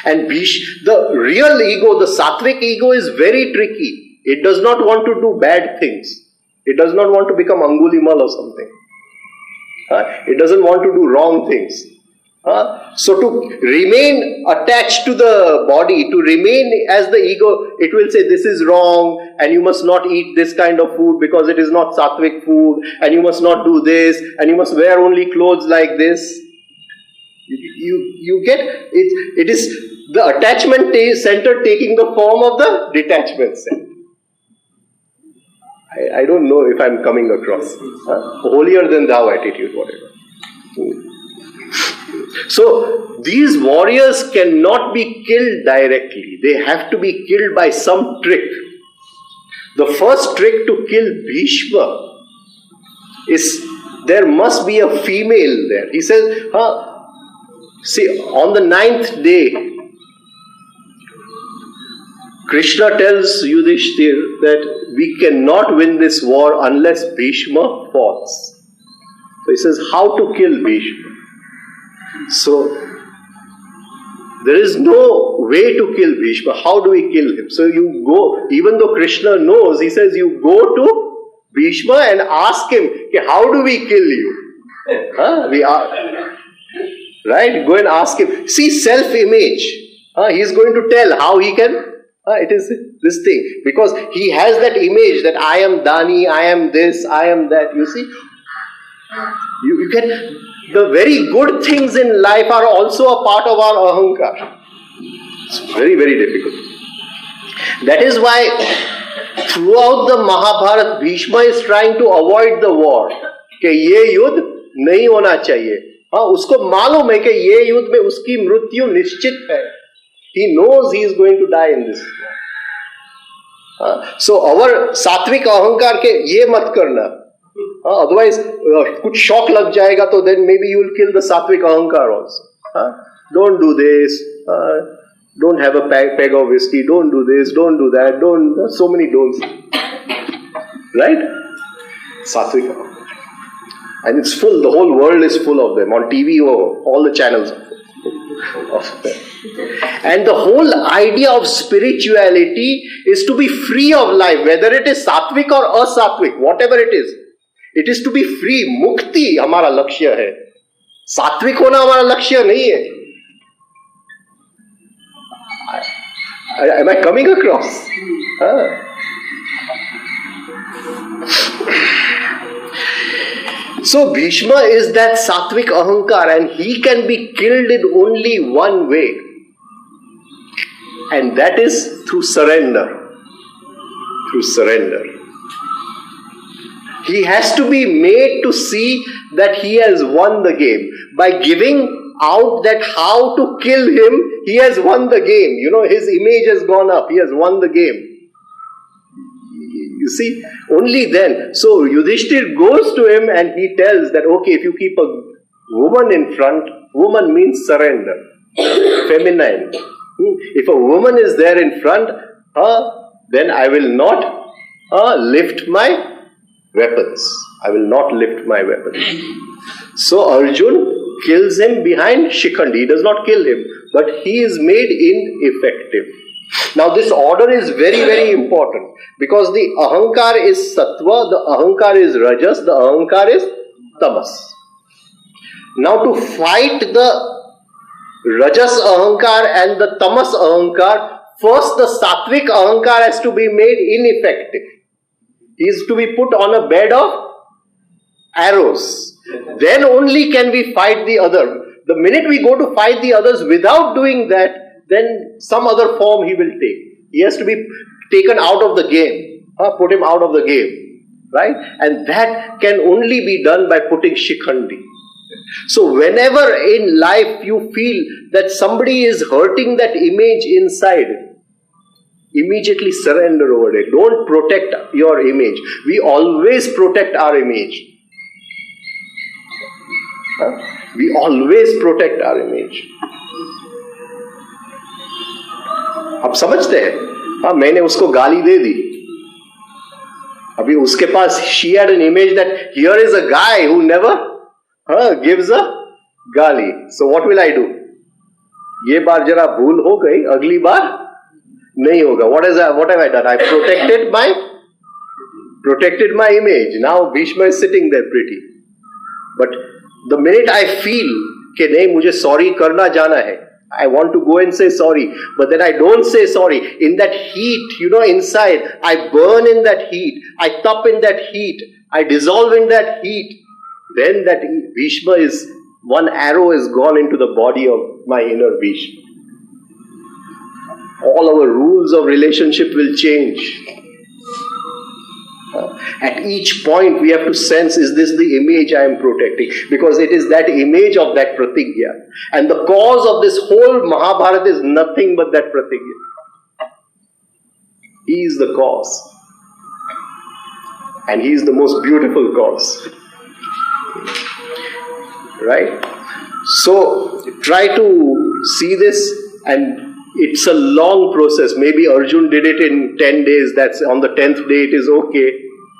And the real ego, the sattvic ego, is very tricky. It does not want to do bad things. It does not want to become Angulimal or something. It doesn't want to do wrong things. So to remain attached to the body, to remain as the ego, it will say this is wrong and you must not eat this kind of food because it is not sattvic food, and you must not do this, and you must wear only clothes like this. You get it? It is the attachment center taking the form of the detachment center. I don't know if I'm coming across. Holier than thou attitude, whatever. So, these warriors cannot be killed directly. They have to be killed by some trick. The first trick to kill Bhishma is there must be a female there. He says, see, on the 9th day, Krishna tells Yudhishthir that we cannot win this war unless Bhishma falls. So he says, how to kill Bhishma? So, there is no way to kill Bhishma. How do we kill him? So you go, even though Krishna knows, he says you go to Bhishma and ask him, how do we kill you? Right? Go and ask him. See, self-image. He is going to tell how he can. It is this thing. Because he has that image that I am Dani, I am this, I am that. You see? You get the very good things in life are also a part of our ahankar. It's very, very difficult. That is why throughout the Mahabharata, Bhishma is trying to avoid the war. कि ये युद्ध नहीं होना चाहिए. उसको मालूम है कि ये युद्ध में उसकी मृत्यु निश्चित है. He knows he is going to die in this war. So our सात्विक अहंकार के ये मत करना. Otherwise, कुछ shock लग जाएगा तो then maybe you will kill the sattvic ahankar also. Don't do this. Don't have a peg of whiskey. Don't do this. Don't do that. Don't. So many don'ts. Right? Sattvic ahankar. And it's full. The whole world is full of them. On TV, all the channels are full of them. And the whole idea of spirituality is to be free of life, whether it is sattvic or asattvic, whatever it is. It is to be free. मुक्ति हमारा लक्ष्य है. सात्विक होना हमारा लक्ष्य नहीं है. Am I coming across? So Bhishma is that sattvic ahankar, and he can be killed in only one way, and that is through surrender. Through surrender. He has to be made to see that he has won the game. By giving out that how to kill him, he has won the game. You know, his image has gone up. He has won the game. You see, only then. So Yudhishthir goes to him and he tells that, okay, if you keep a woman in front, woman means surrender. Feminine. If a woman is there in front, then I will not lift my weapons. I will not lift my weapons. So Arjun kills him behind Shikhandi. He does not kill him, but he is made ineffective. Now this order is very, very important, because the ahankar is sattva, the ahankar is rajas, the ahankar is tamas. Now to fight the rajas ahankar and the tamas ahankar, first the sattvic ahankar has to be made ineffective. He is to be put on a bed of arrows. Then only can we fight the other. The minute we go to fight the others without doing that, then some other form he will take. He has to be taken out of the game. Put him out of the game. Right? And that can only be done by putting shikhandi. So whenever in life you feel that somebody is hurting that image inside, immediately surrender over it. Don't protect your image. We always protect our image. We always protect our image. आप समझते हैं? मैंने उसको गाली दे दी. अभी उसके पास she had an image that here is a guy who never gives a गाली. So what will I do? ये बार जरा भूल हो गई, अगली बार नहीं होगा. What have I done? I protected my image. Now Bhishma is sitting there pretty. But the minute I feel कि नहीं मुझे sorry करना जाना है, I want to go and say sorry, but then I don't say sorry. In that heat, inside, I burn in that heat, I tup in that heat, I dissolve in that heat. Then that Bhishma is, one arrow is gone into the body of my inner Bhishma. All our rules of relationship will change. At each point we have to sense, is this the image I am protecting? Because it is that image of that pratigya. And the cause of this whole Mahabharata is nothing but that pratigya. He is the cause. And he is the most beautiful cause. Right? So, try to see this, and it's a long process. Maybe Arjun did it in 10 days, that's on the 10th day it is okay.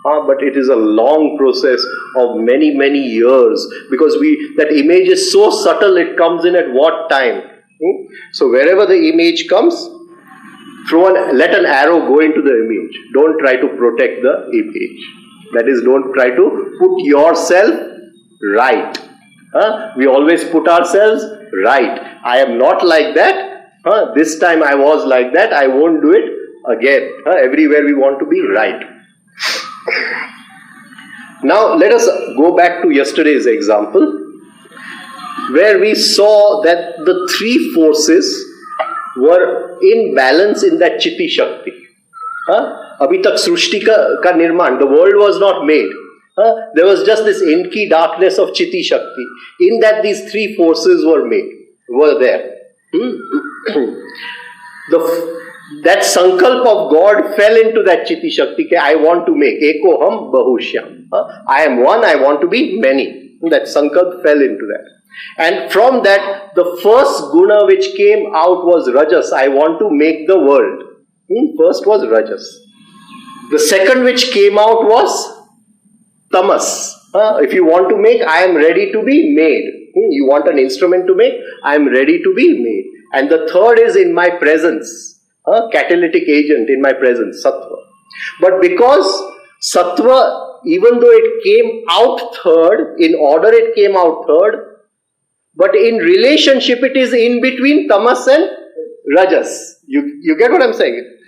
But it is a long process of many, many years, because that image is so subtle, it comes in at what time? So wherever the image comes, let an arrow go into the image. Don't try to protect the image. That is, don't try to put yourself right. We always put ourselves right. I am not like that. This time I was like that. I won't do it again. Everywhere we want to be right. Now let us go back to yesterday's example, where we saw that the three forces were in balance in that Chitti Shakti. Abhi tak Srushti ka nirman, the world was not made. There was just this inky darkness of Chitti Shakti. In that these three forces were there. That sankalp of God fell into that Chitti Shakti. I want to make Eko Ham Bahushyam. I am one, I want to be many. That sankalp fell into that. And from that, the first guna which came out was Rajas. I want to make the world. First was Rajas. The second which came out was Tamas. If you want to make, I am ready to be made. You want an instrument to make, I am ready to be made. And the third is in my presence. Catalytic agent in my presence, Sattva. But because Sattva, even though it came out third, in order it came out third, but in relationship it is in between Tamas and Rajas. You get what I'm saying?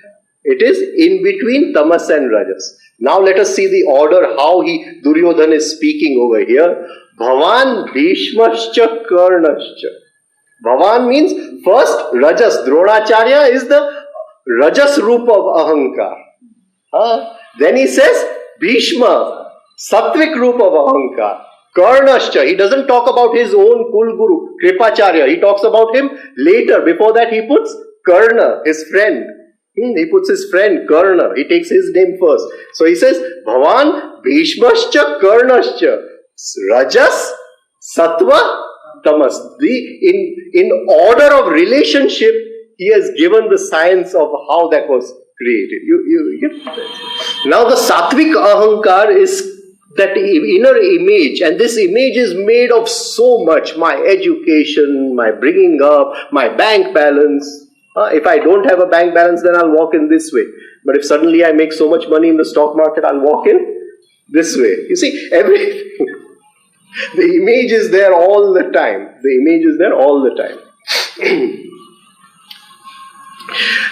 It is in between Tamas and Rajas. Now let us see the order, how Duryodhana is speaking over here. Bhavan Bhishmascha Karnascha. Bhavan means first Rajas. Dronacharya is the Rajas roop of Ahankar. Then he says Bhishma, Sattvic roop of Ahankar. Karnascha, he doesn't talk about his own Kul Guru, Kripacharya. He talks about him later. Before that he puts Karna, his friend. He puts his friend Karna. He takes his name first. So he says Bhavan Bhishmascha Karnascha. Rajas, Sattva, Tamas. In order of relationship, he has given the science of how that was created. You get that? Now the Sattvic Ahankar is that inner image, and this image is made of so much. My education, my bringing up, my bank balance. If I don't have a bank balance, then I'll walk in this way. But if suddenly I make so much money in the stock market, I'll walk in this way. You see, everything. The image is there all the time. The image is there all the time.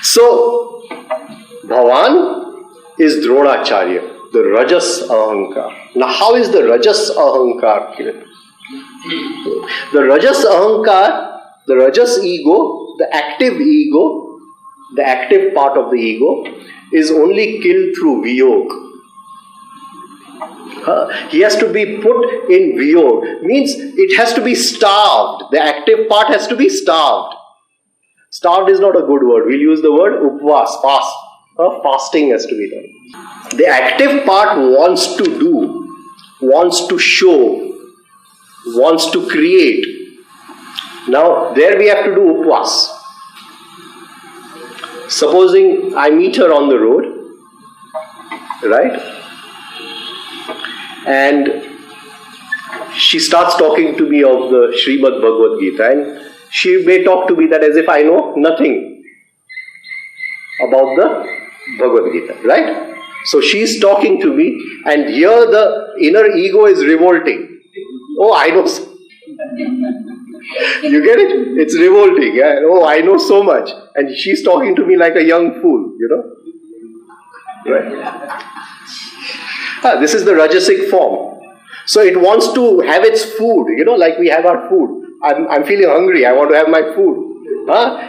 So, Bhavan is Dronacharya. the Rajas Ahankar. Now how is the Rajas Ahankar, Kiran? The Rajas Ahankar, the Rajas ego, the active part of the ego, is only killed through Viyog. He has to be put in Viyog. Means it has to be starved. The active part has to be starved. Starved is not a good word. We'll use the word upvas, fast. Fasting has to be done. The active part wants to do, wants to show, wants to create. Now, there we have to do upvas. Supposing I meet her on the road, right? And she starts talking to me of the Srimad Bhagavad-Gita, and she may talk to me that as if I know nothing about the Bhagavad-Gita, right? So she's talking to me, and here the inner ego is revolting. Oh, I know. You get it? It's revolting. Yeah? Oh, I know so much. And she's talking to me like a young fool, Right? This is the Rajasic form. So it wants to have its food, like we have our food. I'm feeling hungry, I want to have my food.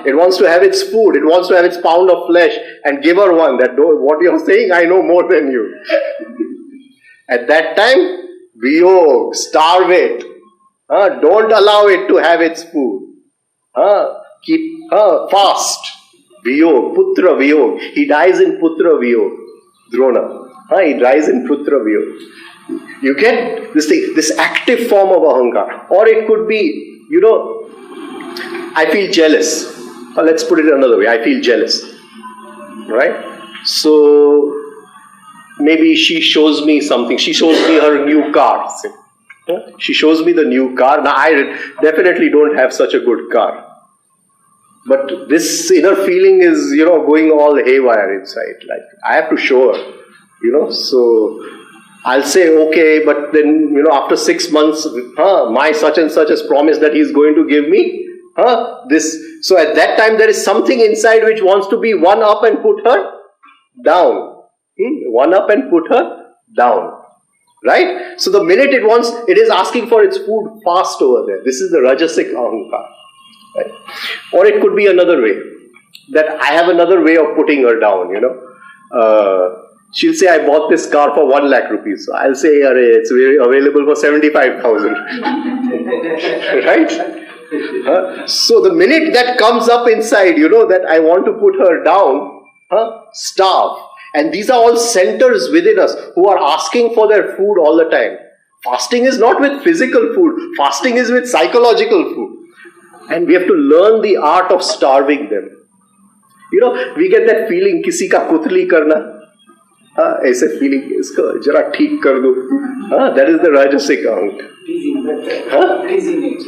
It wants to have its food, it wants to have its pound of flesh, and give her one. That what you're saying, I know more than you. At that time, Viyog, starve it. Don't allow it to have its food. Keep fast. Viyog, Putra Viyog. He dies in Putra Viyog. Drona. He dies in Putra Viyog. You get this thing, this active form of ahankar. Or it could be, I feel jealous. Let's put it another way. I feel jealous. Right? So, maybe she shows me something. She shows me her new car. She shows me the new car. Now, I definitely don't have such a good car. But this inner feeling is, going all haywire inside. Like, I have to show her. So I'll say, okay, but then, after 6 months, my such and such has promised that he's going to give me this. So at that time, there is something inside which wants to be one up and put her down. One up and put her down. Right? So the minute it is asking for its food fast over there. This is the Rajasic Ahankar. Right? Or it could be another way. That I have another way of putting her down, she'll say, I bought this car for 1 lakh rupees. So I'll say, it's available for 75,000. Right? So the minute that comes up inside, that I want to put her down, starve. And these are all centers within us who are asking for their food all the time. Fasting is not with physical food. Fasting is with psychological food. And we have to learn the art of starving them. We get that feeling, kisi ka kutli karna. ऐसे feeling, इसको जरा ठीक कर दो. That is the Rajasic Ahankar.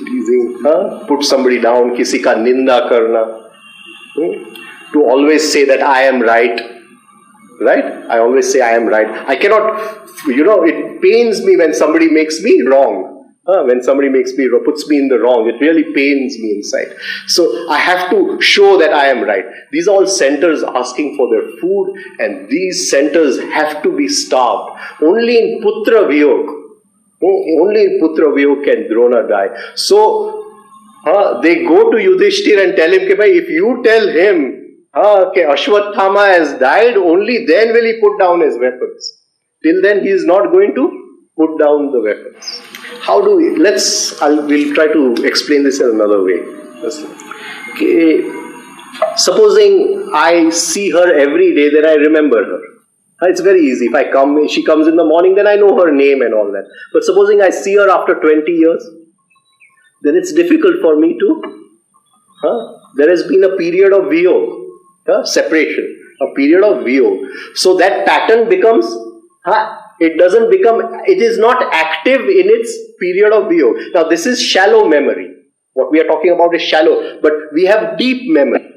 Teasing. Put somebody down, किसी का निंदा करना. To always say that I am right. Right? I always say I am right. I cannot, it pains me when somebody makes me wrong. When somebody puts me in the wrong, it really pains me inside. So I have to show that I am right. These are all centers asking for their food, and these centers have to be starved. Only in Putra Viyog can Drona die. So they go to Yudhishthir and tell him, if you tell him Ashwatthama has died, only then will he put down his weapons. Till then he is not going to put down the weapons. How do we? We'll try to explain this in another way. Okay. Supposing I see her every day, then I remember her. It's very easy. If she comes in the morning, then I know her name and all that. But supposing I see her after 20 years, then it's difficult for me to. There has been a period of Viyog, separation, a period of Viyog. So that pattern becomes. It is not active in its period of Viyog. Now this is shallow memory. What we are talking about is shallow, but we have deep memory.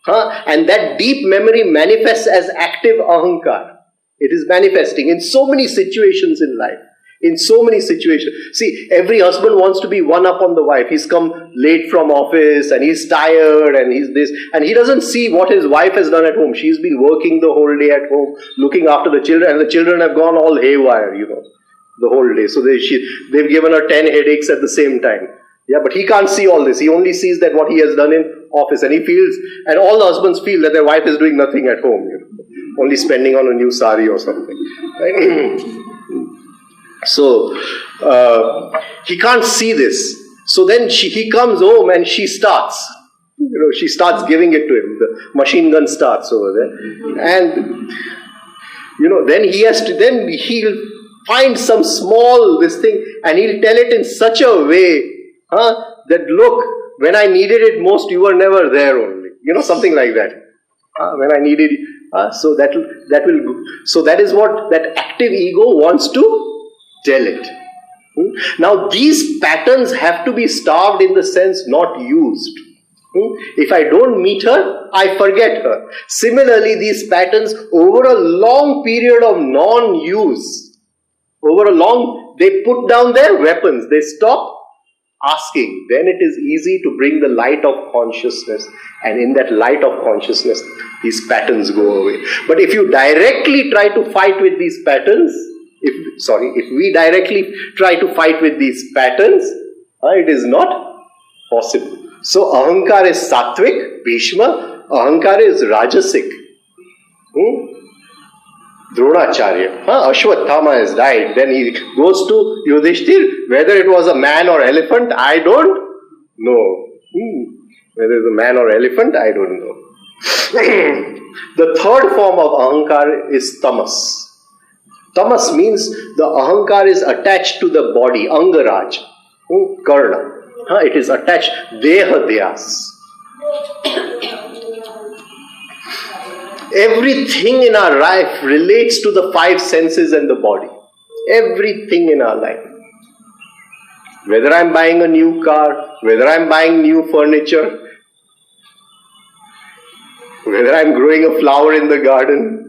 And that deep memory manifests as active ahankar. It is manifesting in so many situations in life. In so many situations. See, every husband wants to be one up on the wife. He's come late from office and he's tired and he's this. And he doesn't see what his wife has done at home. She's been working the whole day at home, looking after the children. And the children have gone all haywire, the whole day. So they've given her 10 headaches at the same time. Yeah, but he can't see all this. He only sees that what he has done in office. And he feels, and all the husbands feel that their wife is doing nothing at home. Only spending on a new sari or something. Right? So, he can't see this. So then he comes home and she starts. She starts giving it to him. The machine gun starts over there. And, then he'll find some small this thing and he'll tell it in such a way that, look, when I needed it most, you were never there only. Something like that. When I needed it. So that is what that active ego wants to tell it. Now these patterns have to be starved in the sense not used. If I don't meet her, I forget her. Similarly, these patterns over a long period of non-use, they put down their weapons, they stop asking. Then it is easy to bring the light of consciousness, and in that light of consciousness, these patterns go away. But if you directly try to fight with these patterns, if we directly try to fight with these patterns, it is not possible. So ahankar is sattvic, Bhishma. Ahankar is rajasic. Dronacharya. Ashwatthama has died. Then he goes to Yudhishthir. Whether it was a man or elephant, I don't know. Whether it's a man or elephant, I don't know. The third form of ahankar is tamas. Tamas means the ahankar is attached to the body, angaraj, karna. It is attached, deha-dhyas. Everything in our life relates to the five senses and the body. Everything in our life. Whether I'm buying a new car, whether I'm buying new furniture, whether I'm growing a flower in the garden,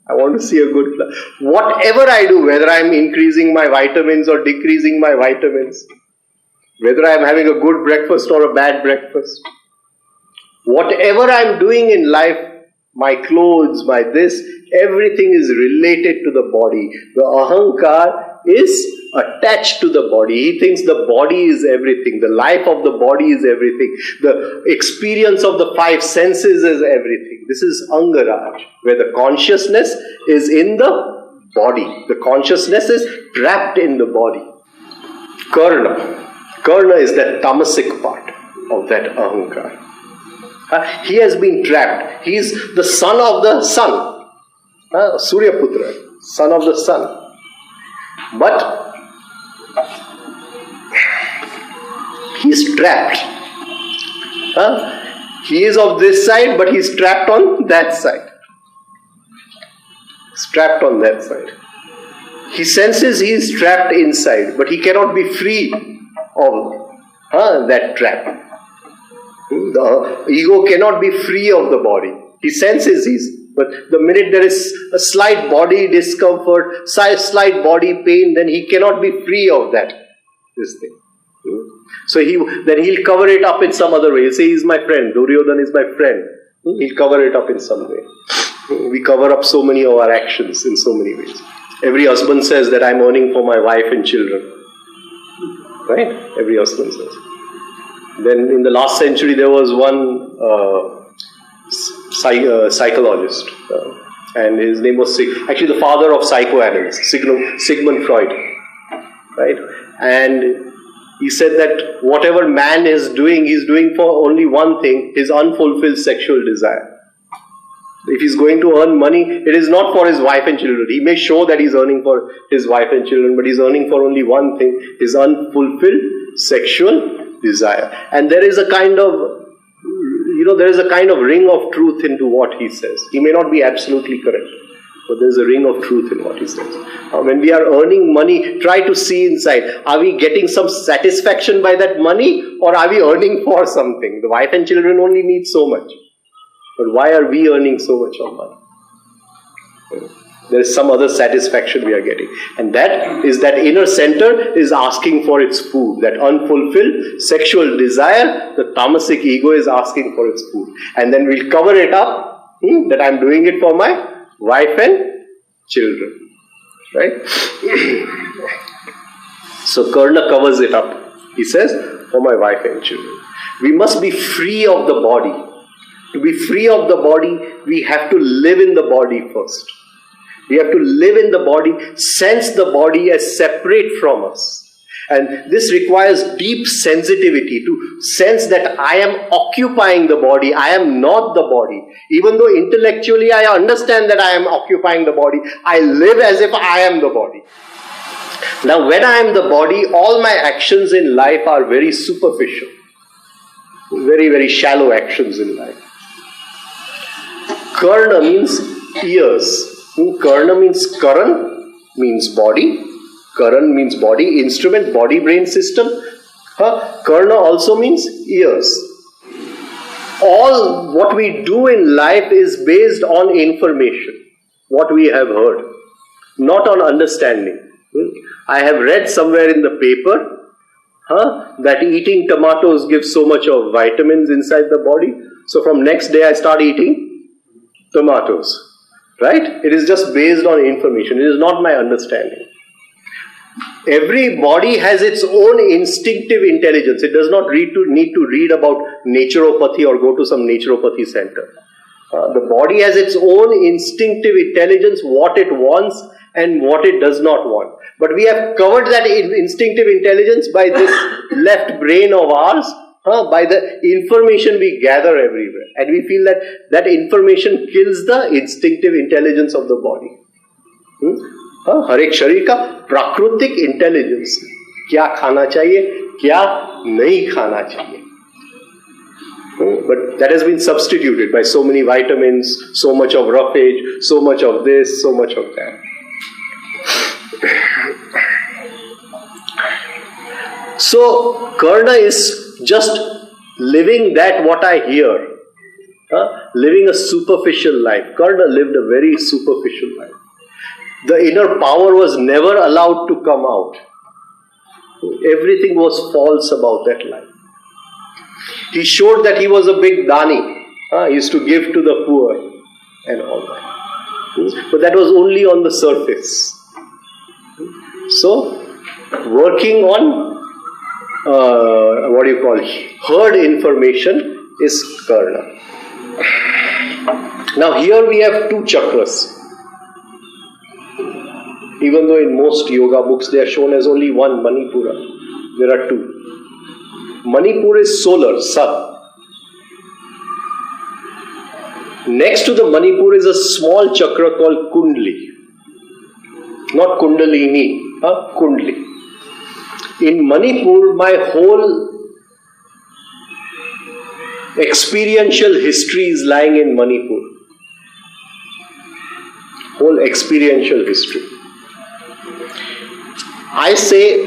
I want to see a good flower. Whatever I do, whether I'm increasing my vitamins or decreasing my vitamins, whether I'm having a good breakfast or a bad breakfast, whatever I'm doing in life, my clothes, my this, everything is related to the body. The ahankar is attached to the body. He thinks the body is everything. The life of the body is everything. The experience of the five senses is everything. This is angaraj, where the consciousness is in the body. The consciousness is trapped in the body. Karna. Karna is that tamasic part of that ahankar. He has been trapped. He is the son of the sun. Surya Putra, son of the sun. But he is trapped. He is of this side, but he is trapped on that side. Trapped on that side. He senses he is trapped inside, but he cannot be free of that trap. The ego cannot be free of the body. He senses but the minute there is a slight body discomfort, slight body pain, then he cannot be free of this thing. So he'll cover it up in some other way. He'll say, he's my friend, Duryodhana is my friend. He'll cover it up in some way. We cover up so many of our actions in so many ways. Every husband says that I'm earning for my wife and children. Right? Every husband says. Then in the last century there was one psychologist and his name was actually the father of psychoanalysis, Sigmund Freud, right? And he said that whatever man is doing, he's doing for only one thing, his unfulfilled sexual desire. If he's going to earn money, it is not for his wife and children. He may show that he's earning for his wife and children, but he's earning for only one thing, his unfulfilled sexual desire. And there is a kind of ring of truth into what he says. He may not be absolutely correct, but there's a ring of truth in what he says. When we are earning money, try to see inside. Are we getting some satisfaction by that money, or are we earning for something? The wife and children only need so much. But why are we earning so much of money? There is some other satisfaction we are getting. And that is that inner center is asking for its food. That unfulfilled sexual desire, the tamasic ego is asking for its food. And then we'll cover it up, that I'm doing it for my wife and children. Right? So Karna covers it up. He says, for my wife and children. We must be free of the body. To be free of the body, we have to live in the body first. We have to live in the body, sense the body as separate from us. And this requires deep sensitivity to sense that I am occupying the body, I am not the body. Even though intellectually I understand that I am occupying the body, I live as if I am the body. Now when I am the body, all my actions in life are very superficial. Very, very shallow actions in life. Karna means ears. Karna means Karan, means body. Karan means body, instrument, body brain system. Karna also means ears. All what we do in life is based on information, what we have heard, not on understanding. I have read somewhere in the paper that eating tomatoes gives so much of vitamins inside the body. So from next day I start eating tomatoes. Right? It is just based on information. It is not my understanding. Every body has its own instinctive intelligence. It does not need to read about naturopathy or go to some naturopathy center. The body has its own instinctive intelligence, what it wants and what it does not want. But we have covered that instinctive intelligence by this left brain of ours, by the information we gather everywhere. And we feel that that information kills the instinctive intelligence of the body. हर एक शरीर का प्राकृतिक intelligence, क्या खाना चाहिए, क्या नहीं खाना चाहिए. But that has been substituted by so many vitamins, so much of roughage, so much of this, so much of that. So Karna is just living that what I hear. Living a superficial life. Karna lived a very superficial life. The inner power was never allowed to come out. Everything was false about that life. He showed that he was a big dani. He used to give to the poor and all that. But that was only on the surface. So, working on herd information is Karna. Now here we have two chakras. Even though in most yoga books they are shown as only one, Manipura, there are two. Manipura is solar, sun. Next to the Manipura is a small chakra called Kundli. Not Kundalini, Kundli. In Manipur, my whole experiential history is lying in Manipur. Whole experiential history. I say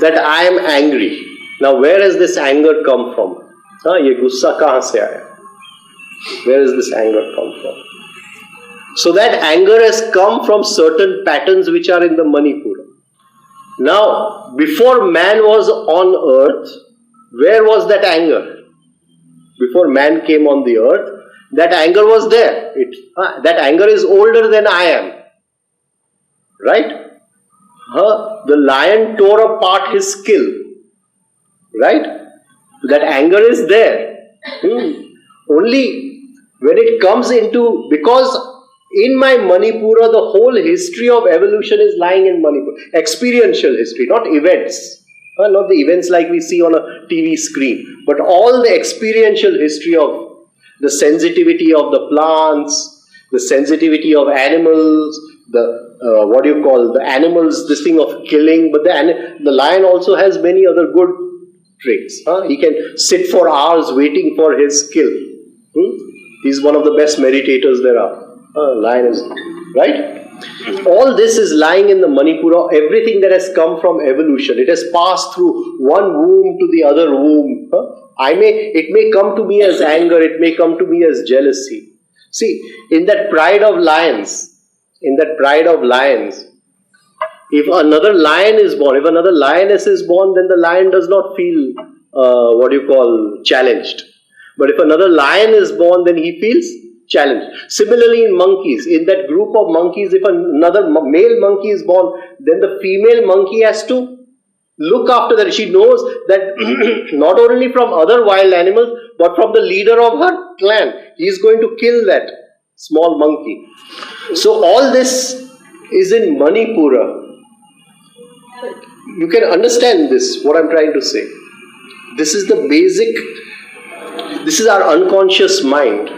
that I am angry. Now where has this anger come from? Ye gussa kahan se aaya? Where has this anger come from? So that anger has come from certain patterns which are in the Manipura. Now, before man was on earth, where was that anger? Before man came on the earth, that anger was there. That anger is older than I am. Right? The lion tore apart his skill. Right? That anger is there. Only when it comes into, because in my Manipura, the whole history of evolution is lying in Manipura. Experiential history, not events. Not the events like we see on a TV screen, but all the experiential history of the sensitivity of the plants, the sensitivity of animals, the animals, this thing of killing, but the lion also has many other good traits. He can sit for hours waiting for his kill. He's one of the best meditators there are. Lion is, right? All this is lying in the Manipura, everything that has come from evolution. It has passed through one womb to the other womb. It may come to me as anger, it may come to me as jealousy. See, in that pride of lions, in that pride of lions, if another lion is born, if another lioness is born, then the lion does not feel, challenged. But if another lion is born, then he feels challenged. Similarly in monkeys, in that group of monkeys, if another male monkey is born, then the female monkey has to look after that. She knows that not only from other wild animals, but from the leader of her clan, he is going to kill that small monkey. So all this is in Manipura. You can understand this, what I'm trying to say. This is the basic, this is our unconscious mind,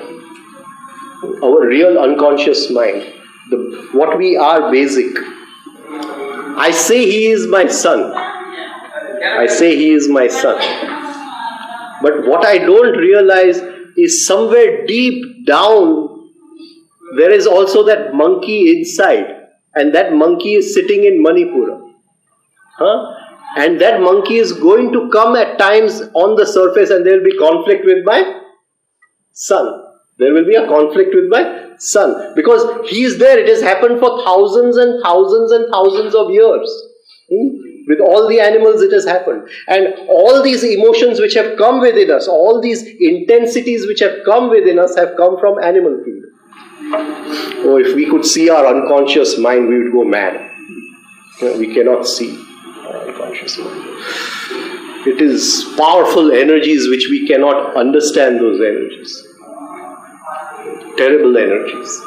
our real unconscious mind, what we are basic. I say he is my son. I say he is my son. But what I don't realize is somewhere deep down, there is also that monkey inside. And that monkey is sitting in Manipura. And that monkey is going to come at times on the surface, and there will be conflict with my son. There will be a conflict with my son. Because he is there. It has happened for thousands and thousands and thousands of years. With all the animals it has happened. And all these emotions which have come within us, all these intensities which have come within us have come from animal kingdom. Oh, if we could see our unconscious mind, we would go mad. We cannot see our unconscious mind. It is powerful energies which we cannot understand, those energies. Terrible energies.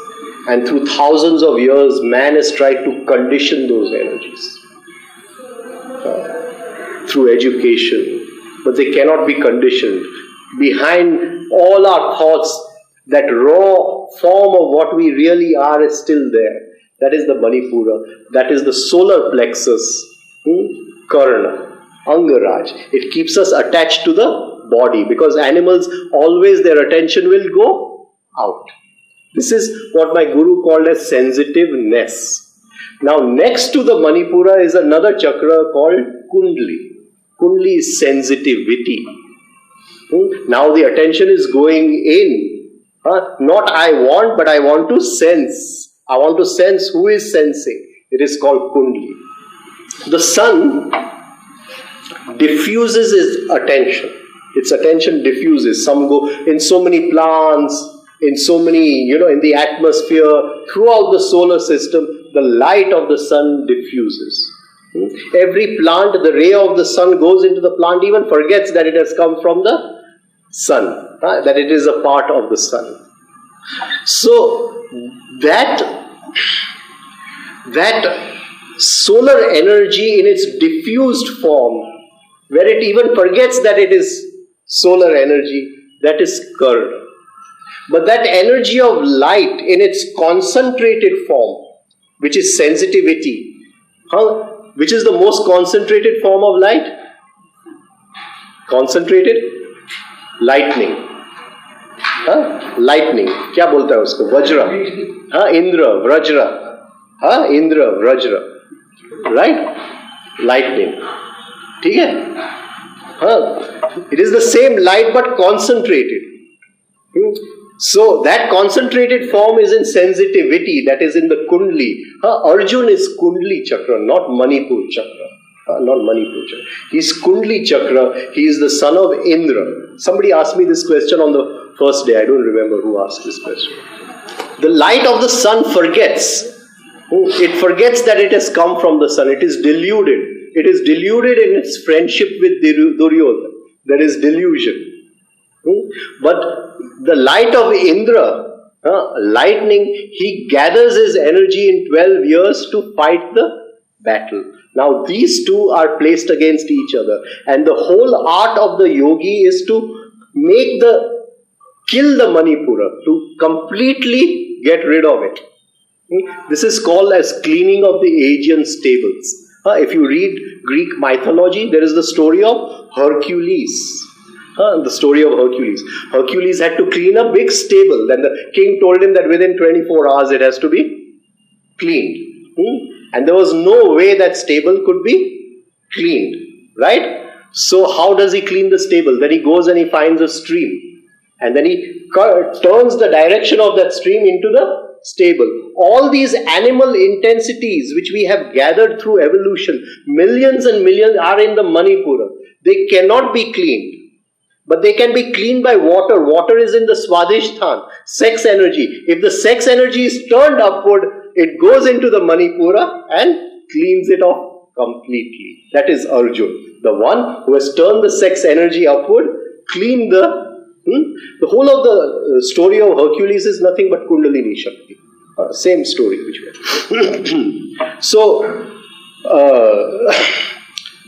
And through thousands of years, man has tried to condition those energies. Through education. But they cannot be conditioned. Behind all our thoughts, that raw form of what we really are is still there. That is the Manipura. That is the solar plexus. Karna. Angaraj. It keeps us attached to the body. Because animals, always their attention will go out. This is what my guru called as sensitiveness. Now next to the Manipura is another chakra called Kundli. Kundli is sensitivity. Now the attention is going in. Not I want, but I want to sense. I want to sense who is sensing. It is called Kundli. The sun diffuses its attention. Its attention diffuses. Some go in so many plants, in so many, in the atmosphere, throughout the solar system, the light of the sun diffuses. Every plant, the ray of the sun goes into the plant, even forgets that it has come from the sun, that it is a part of the sun. So, that solar energy in its diffused form, where it even forgets that it is solar energy, that is Karna. But that energy of light in its concentrated form, which is sensitivity, which is the most concentrated form of light? Concentrated? Lightning. Lightning. क्या बोलता है उसको? वज्र. इंद्र, वज्र. इंद्र, वज्र. Right? Lightning. ठीक है? It is the same light but concentrated. So that concentrated form is in sensitivity, that is in the Kundli. Arjun is Kundli chakra, not Manipur chakra. Not Manipur chakra. He is Kundli chakra. He is the son of Indra. Somebody asked me this question on the first day. I don't remember who asked this question. The light of the sun forgets. It forgets that it has come from the sun. It is deluded. It is deluded in its friendship with Duryodhana. There is delusion. But the light of Indra, lightning, he gathers his energy in 12 years to fight the battle. Now these two are placed against each other. And the whole art of the yogi is to kill the Manipura, to completely get rid of it. This is called as cleaning of the Aegean stables. If you read Greek mythology, there is the story of Hercules. The story of Hercules. Hercules had to clean a big stable. Then the king told him that within 24 hours it has to be cleaned. And there was no way that stable could be cleaned. Right? So how does he clean the stable? Then he goes and he finds a stream. And then he turns the direction of that stream into the stable. All these animal intensities which we have gathered through evolution, millions and millions are in the Manipura. They cannot be cleaned. But they can be cleaned by water. Water is in the Swadhisthana, sex energy. If the sex energy is turned upward, it goes into the Manipura and cleans it off completely. That is Arjun. The one who has turned the sex energy upward, cleaned the whole of the story of Hercules is nothing but Kundalini Shakti. Same story which we have. So,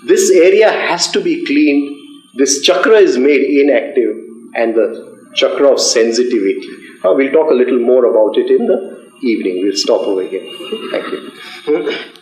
this area has to be cleaned. This chakra is made inactive, and the chakra of sensitivity. We'll talk a little more about it in the evening. We'll stop over here. Thank you.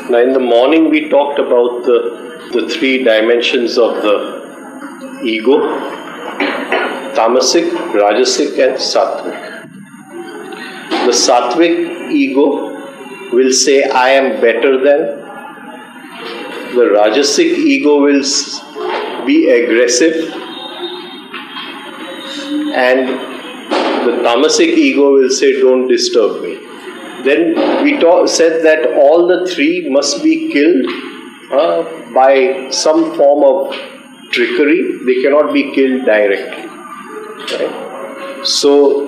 Now in the morning we talked about the three dimensions of the ego: tamasic, rajasic and sattvic. The sattvic ego will say, I am better than. The rajasic ego will be aggressive, and the tamasic ego will say, don't disturb me. Then we said that all the three must be killed by some form of trickery. They cannot be killed directly. Right? So,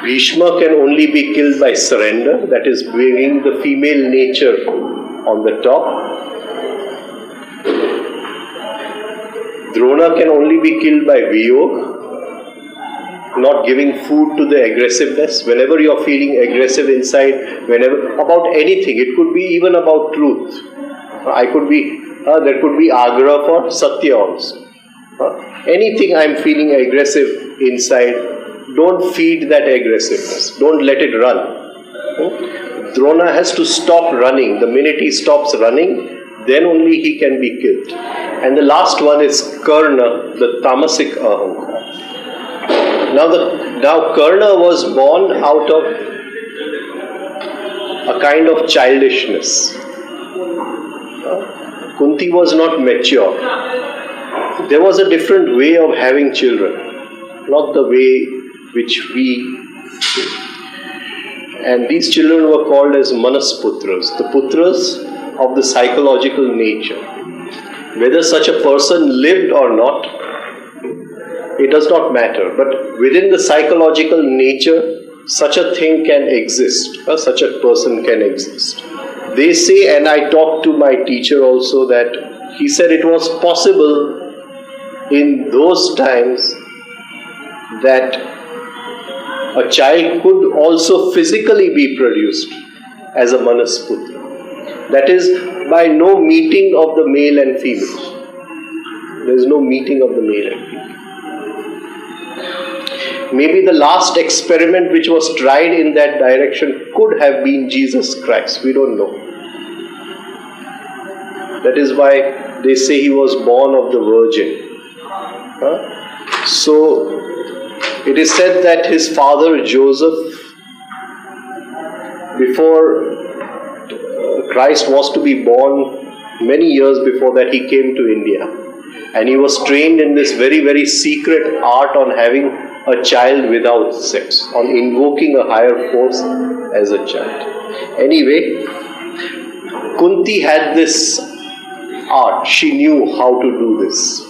Bhishma can only be killed by surrender, that is bringing the female nature on the top. Drona can only be killed by Viyog, not giving food to the aggressiveness. Whenever you are feeling aggressive inside, about anything, it could be even about truth. There could be agra for Satya also. Anything I am feeling aggressive inside, don't feed that aggressiveness. Don't let it run. Drona has to stop running. The minute he stops running, then only he can be killed. And the last one is Karna, the tamasic ahankar. Now Karna was born out of a kind of childishness. Kunti was not mature. There was a different way of having children, not the way which we. And these children were called as Manasputras, the putras of the psychological nature. Whether such a person lived or not, it does not matter. But within the psychological nature, such a thing can exist. Such a person can exist. They say, and I talked to my teacher also, that he said it was possible in those times that a child could also physically be produced as a Manasputra. That is, by no meeting of the male and female. There is no meeting of the male and female. maybe the last experiment which was tried in that direction could have been Jesus Christ. We don't know. That is why they say he was born of the Virgin. So, it is said that his father Joseph, before Christ was to be born, many years before that he came to India. And he was trained in this very, very secret art on having a child without sex, on invoking a higher force as a child. Anyway, Kunti had this art. She knew how to do this.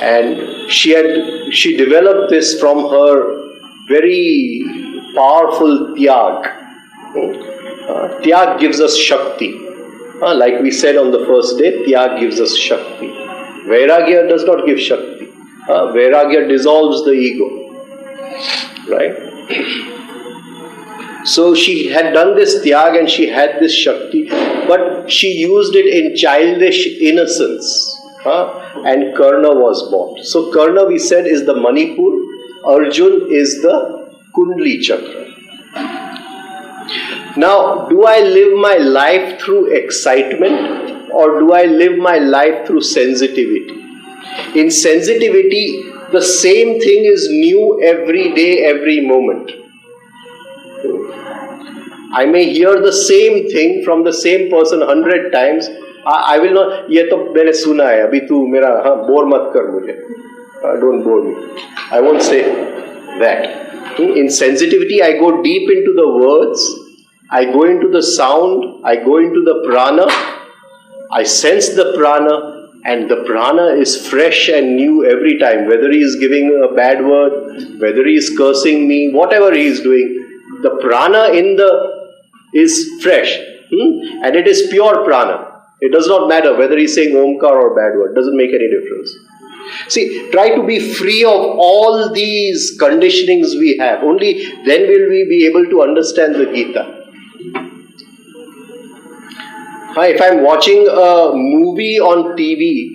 And she developed this from her very powerful tyag. Tyag gives us Shakti. Like we said on the first day, Tyag gives us Shakti. Vairagya does not give Shakti. Vairagya dissolves the ego. Right? So she had done this Tyag and she had this Shakti, but she used it in childish innocence. And Karna was born. So Karna, we said, is the Manipur. Arjun is the Kundli Chakra. Now, do I live my life through excitement or do I live my life through sensitivity? In sensitivity, the same thing is new every day, every moment. I may hear the same thing from the same person 100 times. I will not, ये तो मैंने सुना है, अभी तू मेरा bore मत कर मुझे. Don't bore me. I won't say that. In sensitivity, I go deep into the words, I go into the sound, I go into the prana, I sense the prana, and the prana is fresh and new every time. Whether he is giving a bad word, whether he is cursing me, whatever he is doing, the prana is fresh. And it is pure prana. It does not matter whether he is saying omkar or bad word. It doesn't make any difference. See, try to be free of all these conditionings we have. Only then will we be able to understand the Gita. If I am watching a movie on TV,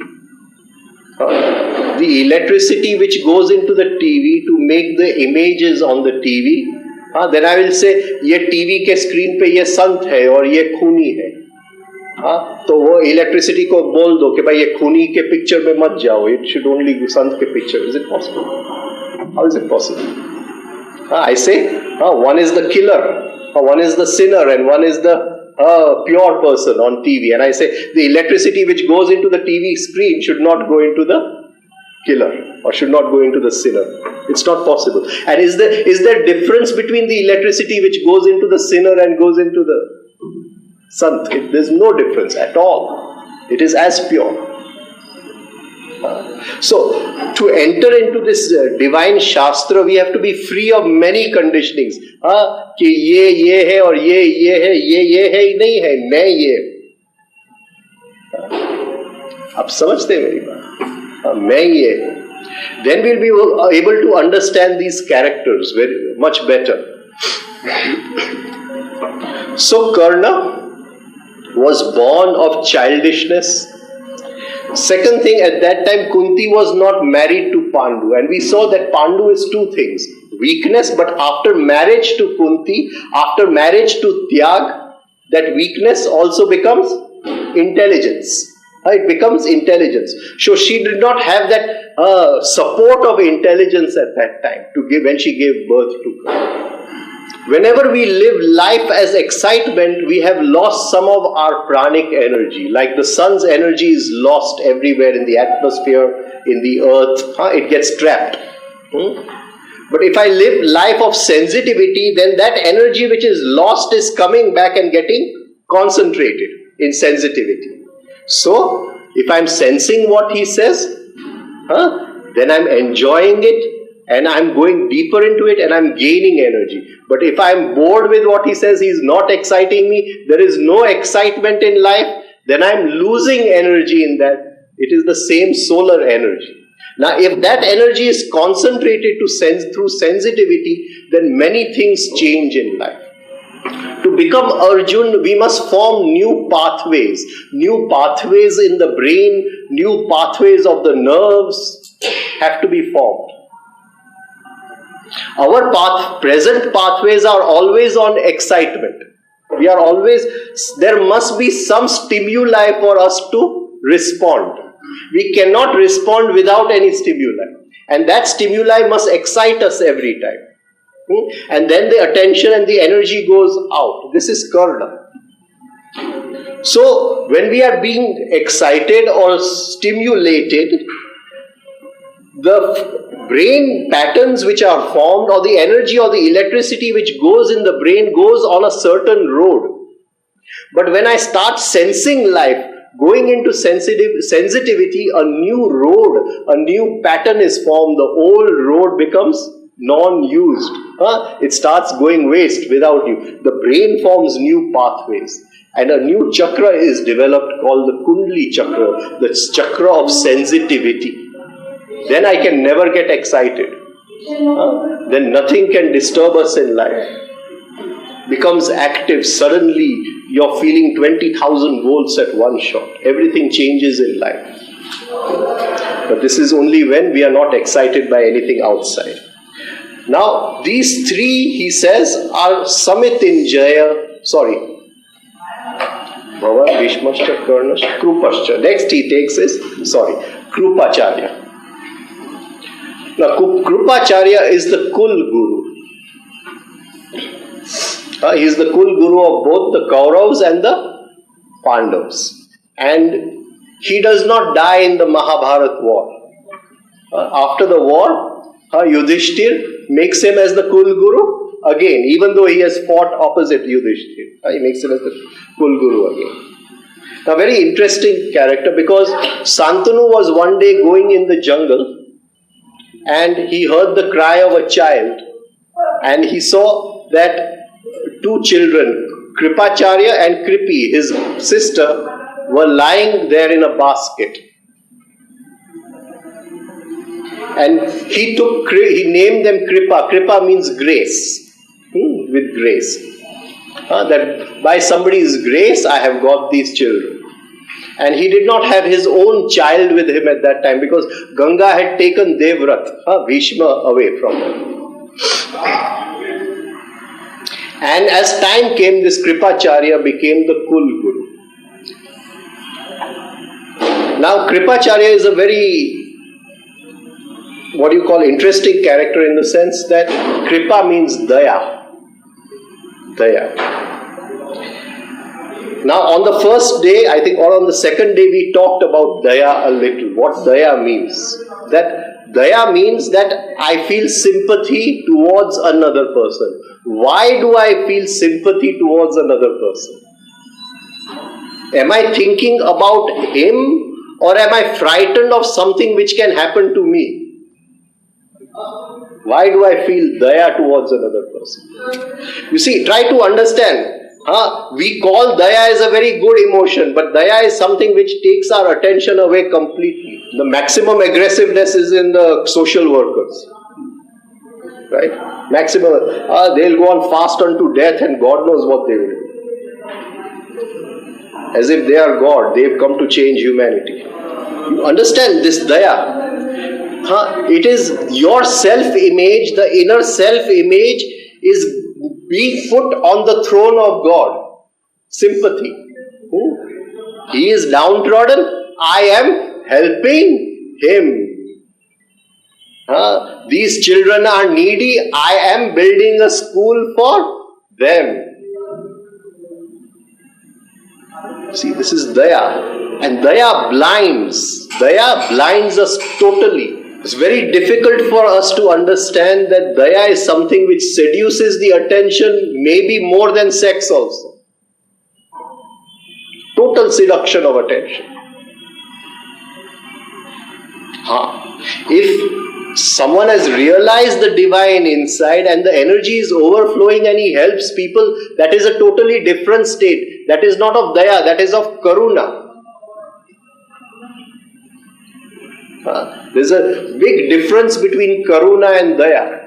the electricity which goes into the TV to make the images on the TV, then I will say, ये TV के screen पे ये संत है और ये खूनी है. तो वो इलेक्ट्रिसिटी को बोल दो कि भाई ये खूनी के पिक्चर में मत जाओ. It should only be संत के picture. Is it possible? How is it possible? I say, one is the killer, one is the sinner, and one is the pure person on TV. And I say, the electricity which goes into the TV screen should not go into the killer or should not go into the sinner. It's not possible. And is there difference between the electricity which goes into the sinner and goes into the Sant? There's no difference at all. It is as pure. So, to enter into this divine Shastra, we have to be free of many conditionings. कि ये है और ये है, ये है ही नहीं है, मैं ये. आप समझते हैं मेरी बात? मैं ये. Then we'll be able to understand these characters very much better. So Karna was born of childishness. Second thing, at that time Kunti was not married to Pandu, and we saw that Pandu is two things: weakness, but after marriage to Kunti, after marriage to Tyag, that weakness also becomes intelligence. It becomes intelligence. So she did not have that support of intelligence at that time to give when she gave birth to her. Whenever we live life as excitement, we have lost some of our pranic energy. Like the sun's energy is lost everywhere in the atmosphere, in the earth. It gets trapped. But if I live life of sensitivity, then that energy which is lost is coming back and getting concentrated in sensitivity. So, if I'm sensing what he says, then I'm enjoying it and I'm going deeper into it and I'm gaining energy. But if I'm bored with what he says, he's not exciting me, there is no excitement in life, then I'm losing energy in that. It is the same solar energy. Now, if that energy is concentrated to sense through sensitivity, then many things change in life. To become Arjun, we must form new pathways in the brain, new pathways of the nerves have to be formed. Our present pathways are always on excitement. We are always, there must be some stimuli for us to respond. We cannot respond without any stimuli. And that stimuli must excite us every time. And then the attention and the energy goes out. This is karna. So, when we are being excited or stimulated, the brain patterns which are formed, or the energy or the electricity which goes in the brain, goes on a certain road. But when I start sensing life, going into sensitivity, a new road, a new pattern is formed. The old road becomes non-used. It starts going waste without you. The brain forms new pathways. And a new chakra is developed called the Kundali chakra, the chakra of sensitivity. Then I can never get excited. Then nothing can disturb us in life. Becomes active. Suddenly you're feeling 20,000 volts at one shot. Everything changes in life. But this is only when we are not excited by anything outside. Now, these three, he says, are Samitinjaya. Bhava, Bhishmascha, Karnascha, Krupascha. Next he takes is, Krupacharya. Now, Krupacharya is the Kul Guru. He is the Kul Guru of both the Kauravas and the Pandavas. And he does not die in the Mahabharata war. After the war, Yudhishthir makes him as the Kul Guru again, even though he has fought opposite Yudhishthir. He makes him as the Kul Guru again. Now, very interesting character, because Santanu was one day going in the jungle and he heard the cry of a child, and he saw that two children, Kripacharya and Kripi, his sister, were lying there in a basket. And he named them Kripa. Kripa means grace. With grace. That by somebody's grace I have got these children. And he did not have his own child with him at that time, because Ganga had taken Devrat, Bhishma, away from him. And as time came, this Kripacharya became the Kul Guru. Now, Kripacharya is a very, interesting character, in the sense that Kripa means Daya. Now, on the first day, I think, or on the second day, we talked about Daya a little. What Daya means. That Daya means that I feel sympathy towards another person. Why do I feel sympathy towards another person? Am I thinking about him, or am I frightened of something which can happen to me? Why do I feel Daya towards another person? You see, try to understand. We call Daya as a very good emotion, but Daya is something which takes our attention away completely. The maximum aggressiveness is in the social workers. Right? Maximum. They'll go on fast unto death, and God knows what they will do. As if they are God, they've come to change humanity. You understand this Daya? It is your self-image, the inner self-image is being put on the throne of God. Sympathy. He is downtrodden. I am helping him. These children are needy. I am building a school for them. See, this is Daya. And Daya blinds. Daya blinds us totally. It's very difficult for us to understand that Daya is something which seduces the attention, maybe more than sex also. Total seduction of attention. If someone has realized the divine inside and the energy is overflowing and he helps people, that is a totally different state. That is not of Daya, that is of Karuna. There's a big difference between Karuna and Daya.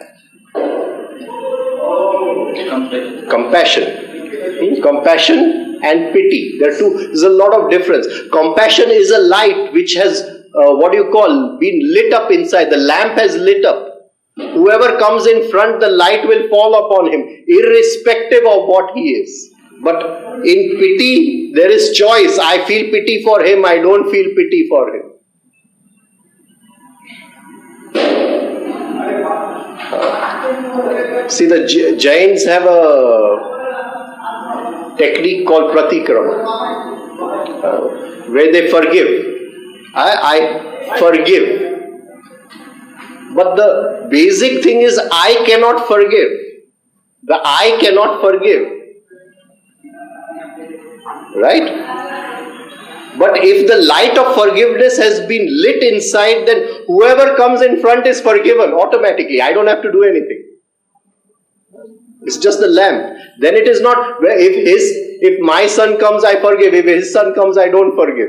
Compassion. Compassion and pity. There's a lot of difference. Compassion is a light which has, been lit up inside. The lamp has lit up. Whoever comes in front, the light will fall upon him, irrespective of what he is. But in pity, there is choice. I feel pity for him, I don't feel pity for him. See, the Jains have a technique called pratikrama, where they forgive. I forgive. But the basic thing is, I cannot forgive. The I cannot forgive. Right? But if the light of forgiveness has been lit inside, then whoever comes in front is forgiven automatically. I don't have to do anything. It's just the lamp. Then it is not, if my son comes, I forgive. If his son comes, I don't forgive.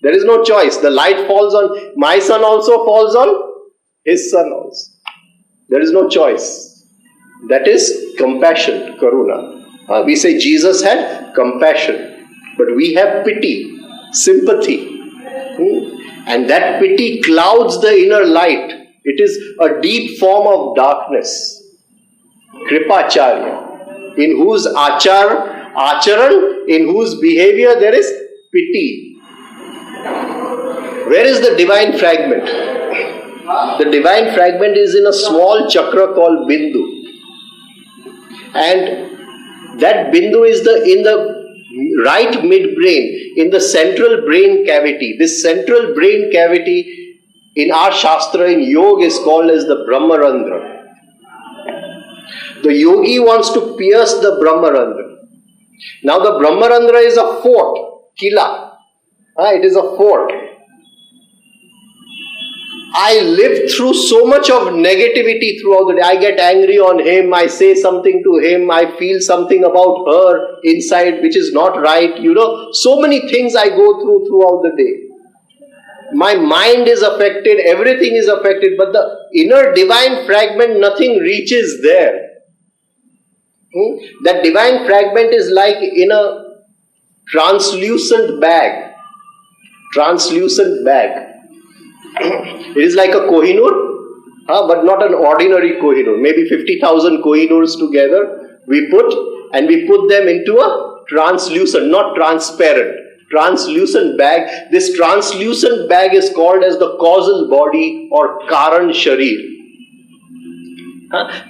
There is no choice. The light falls on my son, also falls on his son also. There is no choice. That is compassion, karuna. We say Jesus had compassion, but we have pity, sympathy. And that pity clouds the inner light. It is a deep form of darkness. Kripacharya, in whose acharan, in whose behavior there is pity. Where is the divine fragment? The divine fragment is in a small chakra called Bindu. And that Bindu is in the right midbrain, in the central brain cavity. This central brain cavity in our Shastra, in Yoga, is called as the Brahmarandhra. The yogi wants to pierce the Brahmarandhra. Now the Brahmarandhra is a fort, kila. It is a fort. I live through so much of negativity throughout the day. I get angry on him, I say something to him, I feel something about her inside which is not right. So many things I go throughout the day. My mind is affected, everything is affected, but the inner divine fragment, nothing reaches there. That divine fragment is like in a translucent bag. Translucent bag. It is like a Kohinoor, but not an ordinary Kohinoor. Maybe 50,000 Kohinoors together we put them into a translucent, not transparent, translucent bag. This translucent bag is called as the causal body or Karan Sharir.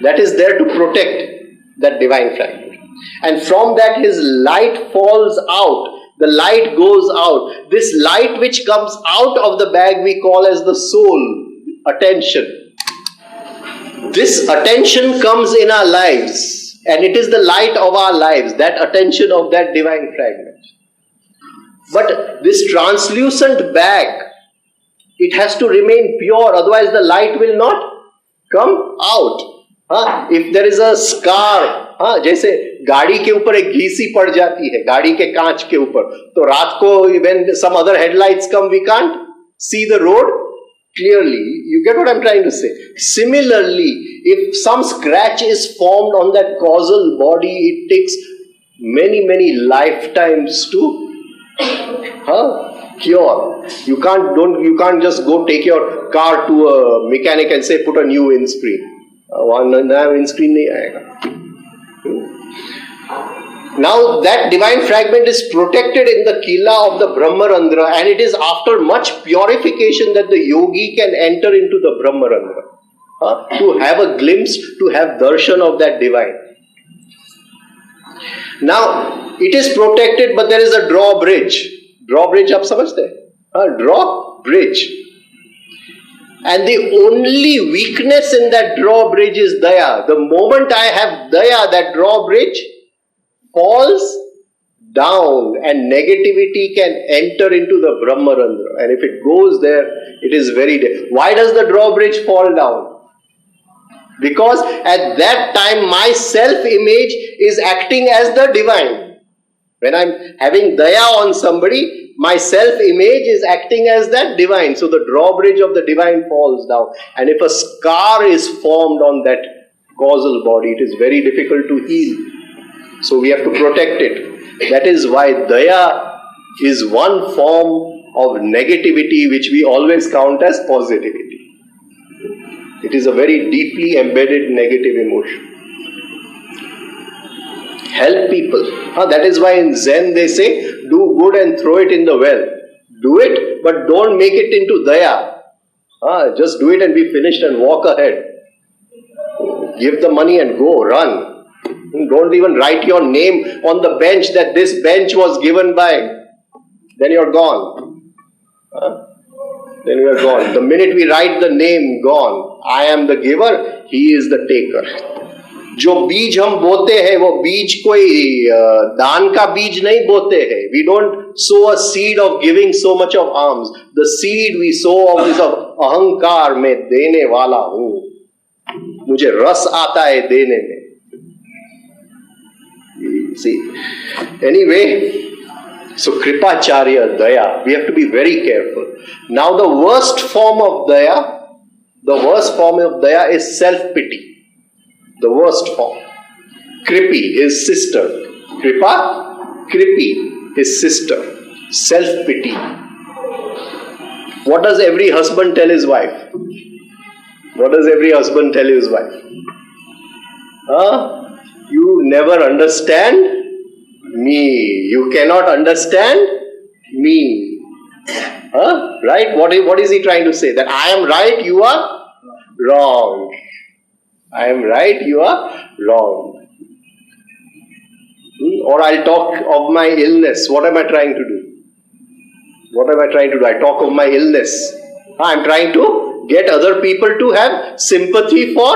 That is there to protect that divine fragment. And from that his light falls out. The light goes out. This light which comes out of the bag we call as the soul, attention. This attention comes in our lives, and it is the light of our lives, that attention of that divine fragment. But this translucent bag, it has to remain pure, otherwise the light will not come out. If there is a scar, जैसे गाड़ी के ऊपर एक घीसी पड़ जाती है, गाड़ी के कांच के ऊपर, तो रात को when some other headlights come, we can't see the road clearly. You get what I'm trying to say? Similarly, if some scratch is formed on that causal body, it takes many lifetimes to cure. You can't just go take your car to a mechanic and say put a new windscreen. नया windscreen नहीं आएगा. Now that divine fragment is protected in the kila of the Brahmarandhra, and it is after much purification that the yogi can enter into the Brahmarandhra, to have a glimpse, to have darshan of that divine. Now it is protected, but there is a drawbridge. Drawbridge, आप समझते हैं? Drawbridge. And the only weakness in that drawbridge is daya. The moment I have daya, that drawbridge falls down and negativity can enter into the Brahmarandhra. And if it goes there, it is very dead. Why does the drawbridge fall down? Because at that time my self-image is acting as the divine. When I'm having daya on somebody, my self-image is acting as that divine. So the drawbridge of the divine falls down. And if a scar is formed on that causal body, it is very difficult to heal. So we have to protect it. That is why daya is one form of negativity which we always count as positivity. It is a very deeply embedded negative emotion. Help people. That is why in Zen they say, do good and throw it in the well. Do it, but don't make it into daya. Just do it and be finished and walk ahead. Give the money and go, run. Don't even write your name on the bench that this bench was given by. Then you're gone. Then we are gone. The minute we write the name, gone. I am the giver, he is the taker. जो बीज हम बोते हैं वो बीज कोई दान का बीज नहीं बोते हैं. We don't sow a seed of giving so much of alms. The seed we sow of is of अहंकार में देने वाला हूं. मुझे रस आता है देने में. See, anyway, so Kripacharya, Daya, we have to be very careful. Now the worst form of Daya is self-pity. The worst form. Kripi, his sister. Kripi, his sister. Self-pity. What does every husband tell his wife? What does every husband tell his wife? You never understand me. You cannot understand me. Right? What is he trying to say? That I am right, you are wrong. I am right, you are wrong. Or I'll talk of my illness. What am I trying to do? What am I trying to do? I talk of my illness. I'm trying to get other people to have sympathy for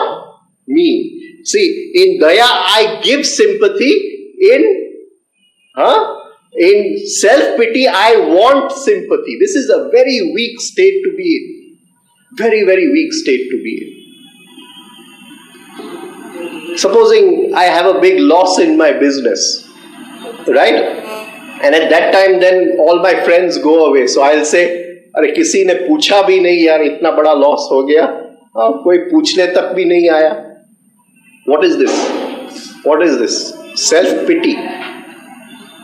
me. See, in Daya, I give sympathy. In self-pity, I want sympathy. This is a very weak state to be in. Very, very weak state to be in. Supposing I have a big loss in my business, right? And at that time, then all my friends go away. So I'll say, अरे किसी ने पूछा भी नहीं यार इतना बड़ा loss हो गया, कोई पूछने तक भी नहीं आया. What is this? What is this? Self-pity.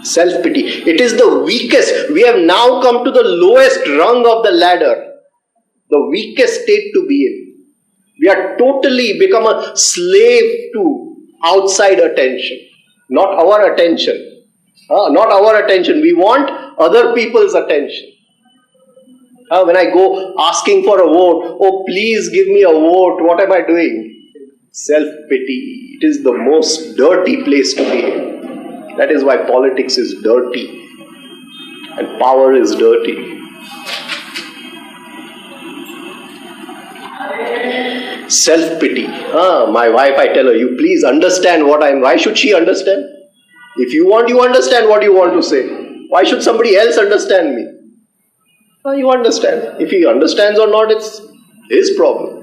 Self-pity. It is the weakest. We have now come to the lowest rung of the ladder. The weakest state to be in. We are totally become a slave to outside attention. Not our attention. Not our attention. We want other people's attention. When I go asking for a vote, oh please give me a vote, what am I doing? Self-pity. It is the most dirty place to be in. That is why politics is dirty. And power is dirty. Self-pity. My wife, I tell her, you please understand what why should she understand? If you want, you understand what you want to say. Why should somebody else understand me? You understand. If he understands or not, it's his problem.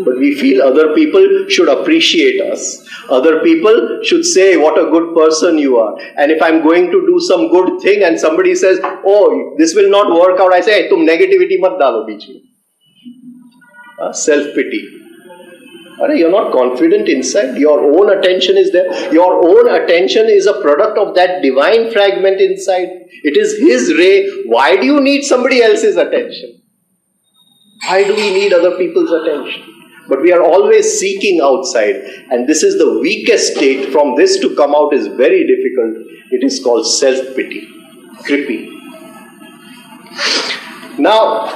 But we feel other people should appreciate us. Other people should say what a good person you are. And if I'm going to do some good thing and somebody says, oh, this will not work out, I say, hey, tum negativity mat dalo beech mein. Self-pity. You're not confident inside. Your own attention is there. Your own attention is a product of that divine fragment inside. It is His ray. Why do you need somebody else's attention? Why do we need other people's attention? But we are always seeking outside. And this is the weakest state. From this to come out is very difficult. It is called self-pity. Kripi. Now,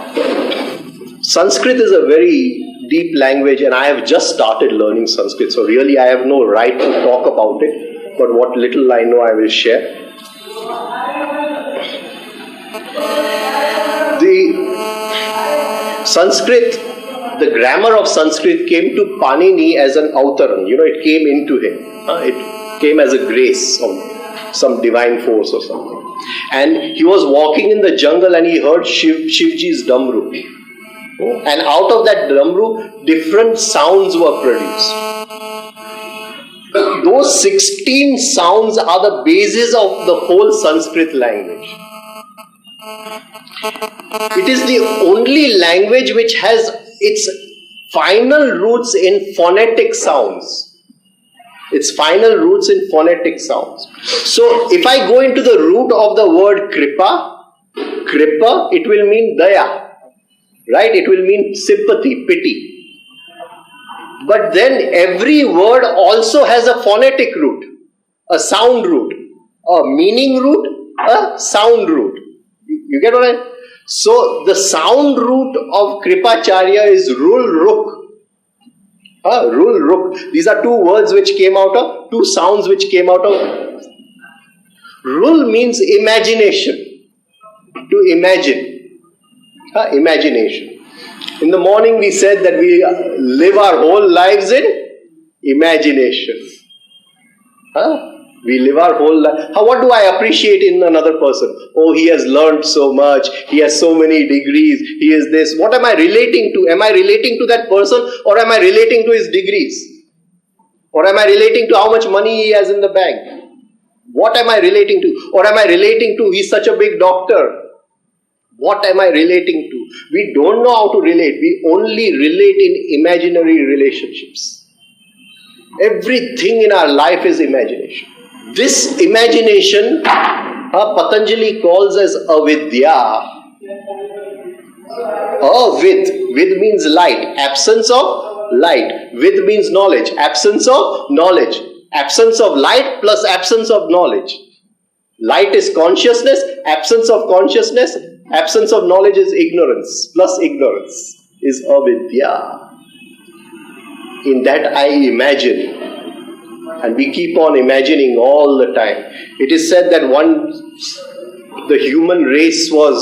Sanskrit is a very deep language and I have just started learning Sanskrit. So really I have no right to talk about it. But what little I know I will share. The Sanskrit, the grammar of Sanskrit came to Panini as an avtaran. It came into him. It came as a grace of some divine force or something. And he was walking in the jungle and he heard Shivji's damru. And out of that damru, different sounds were produced. Those 16 sounds are the basis of the whole Sanskrit language. It is the only language which has its final roots in phonetic sounds. Its final roots in phonetic sounds. So, if I go into the root of the word kripa, it will mean daya. Right? It will mean sympathy, pity. But then every word also has a phonetic root, a sound root, a meaning root, a sound root. You get what I mean? So the sound root of Kripacharya is Rul Ruk. Rul Ruk. These are two words which came out of, two sounds which came out of. Rul means imagination. To imagine. Imagination. In the morning we said that we live our whole lives in imagination. We live our whole life. What do I appreciate in another person? Oh, he has learned so much. He has so many degrees. He is this. What am I relating to? Am I relating to that person, or am I relating to his degrees? Or am I relating to how much money he has in the bank? What am I relating to? Or am I relating to he's such a big doctor? What am I relating to? We don't know how to relate. We only relate in imaginary relationships. Everything in our life is imagination. This imagination, Patanjali calls as avidya. Vid means light, absence of light. Vid means knowledge, absence of knowledge. Absence of light plus absence of knowledge. Light is consciousness, absence of consciousness, absence of knowledge is ignorance, plus ignorance is avidya. In that I imagine. And we keep on imagining all the time. It is said that once the human race was,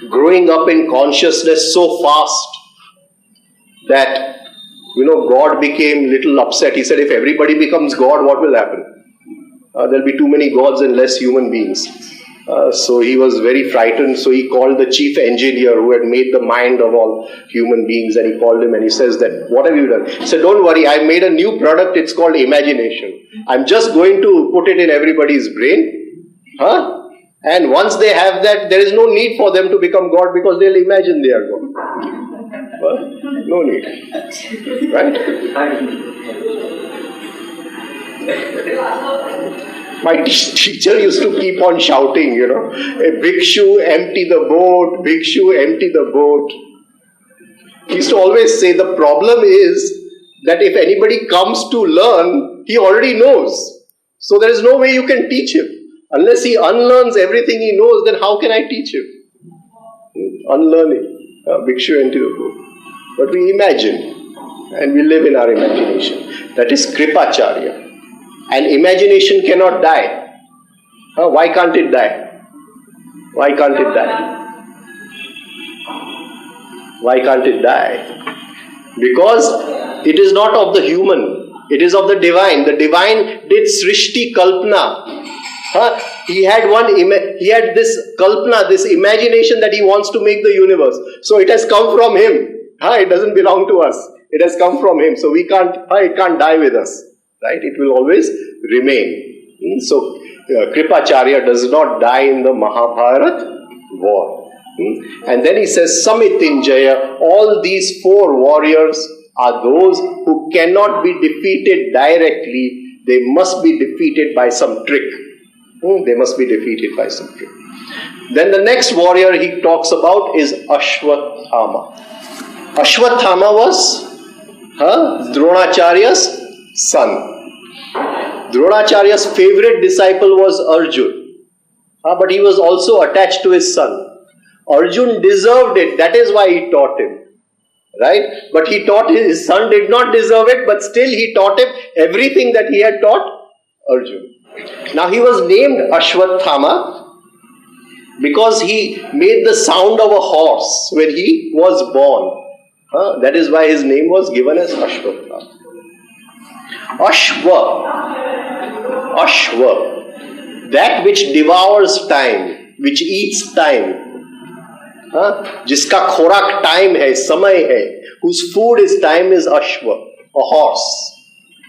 growing up in consciousness so fast that, God became little upset. He said, if everybody becomes God, what will happen? There'll be too many gods and less human beings. So he was very frightened. So he called the chief engineer who had made the mind of all human beings, and he called him and he says that, what have you done? He said, don't worry, I made a new product. It's called imagination. I'm just going to put it in everybody's brain. And once they have that, there is no need for them to become God, because they'll imagine they are God. No need. Right? My teacher used to keep on shouting, a bhikshu, empty the boat, bhikshu, empty the boat. He used to always say the problem is that if anybody comes to learn, he already knows. So there is no way you can teach him. Unless he unlearns everything he knows, then how can I teach him? Unlearning. Bhikshu, empty the boat. But we imagine, and we live in our imagination. That is Kripacharya. And imagination cannot die. Why can't it die? Why can't it die? Why can't it die? Because it is not of the human. It is of the divine. The divine did Srishti Kalpana. He had this Kalpana, this imagination that he wants to make the universe. So it has come from him. It doesn't belong to us. It has come from him. So it can't die with us. Right? It will always remain. So Kripacharya does not die in the Mahabharata war. And then he says, Samitinjaya, all these four warriors are those who cannot be defeated directly. They must be defeated by some trick. They must be defeated by some trick. Then the next warrior he talks about is Ashwathama. Ashwathama was Dronacharya's son. Dronacharya's favorite disciple was Arjun. But he was also attached to his son. Arjun deserved it. That is why he taught him. Right? But he taught his son did not deserve it, but still he taught him everything that he had taught Arjun. Now he was named Ashwathama because he made the sound of a horse when he was born. That is why his name was given as Ashwathama. Ashwa, that which devours time, which eats time, जिसका खोराक time है, समय है, whose food is time is Ashwa, a horse.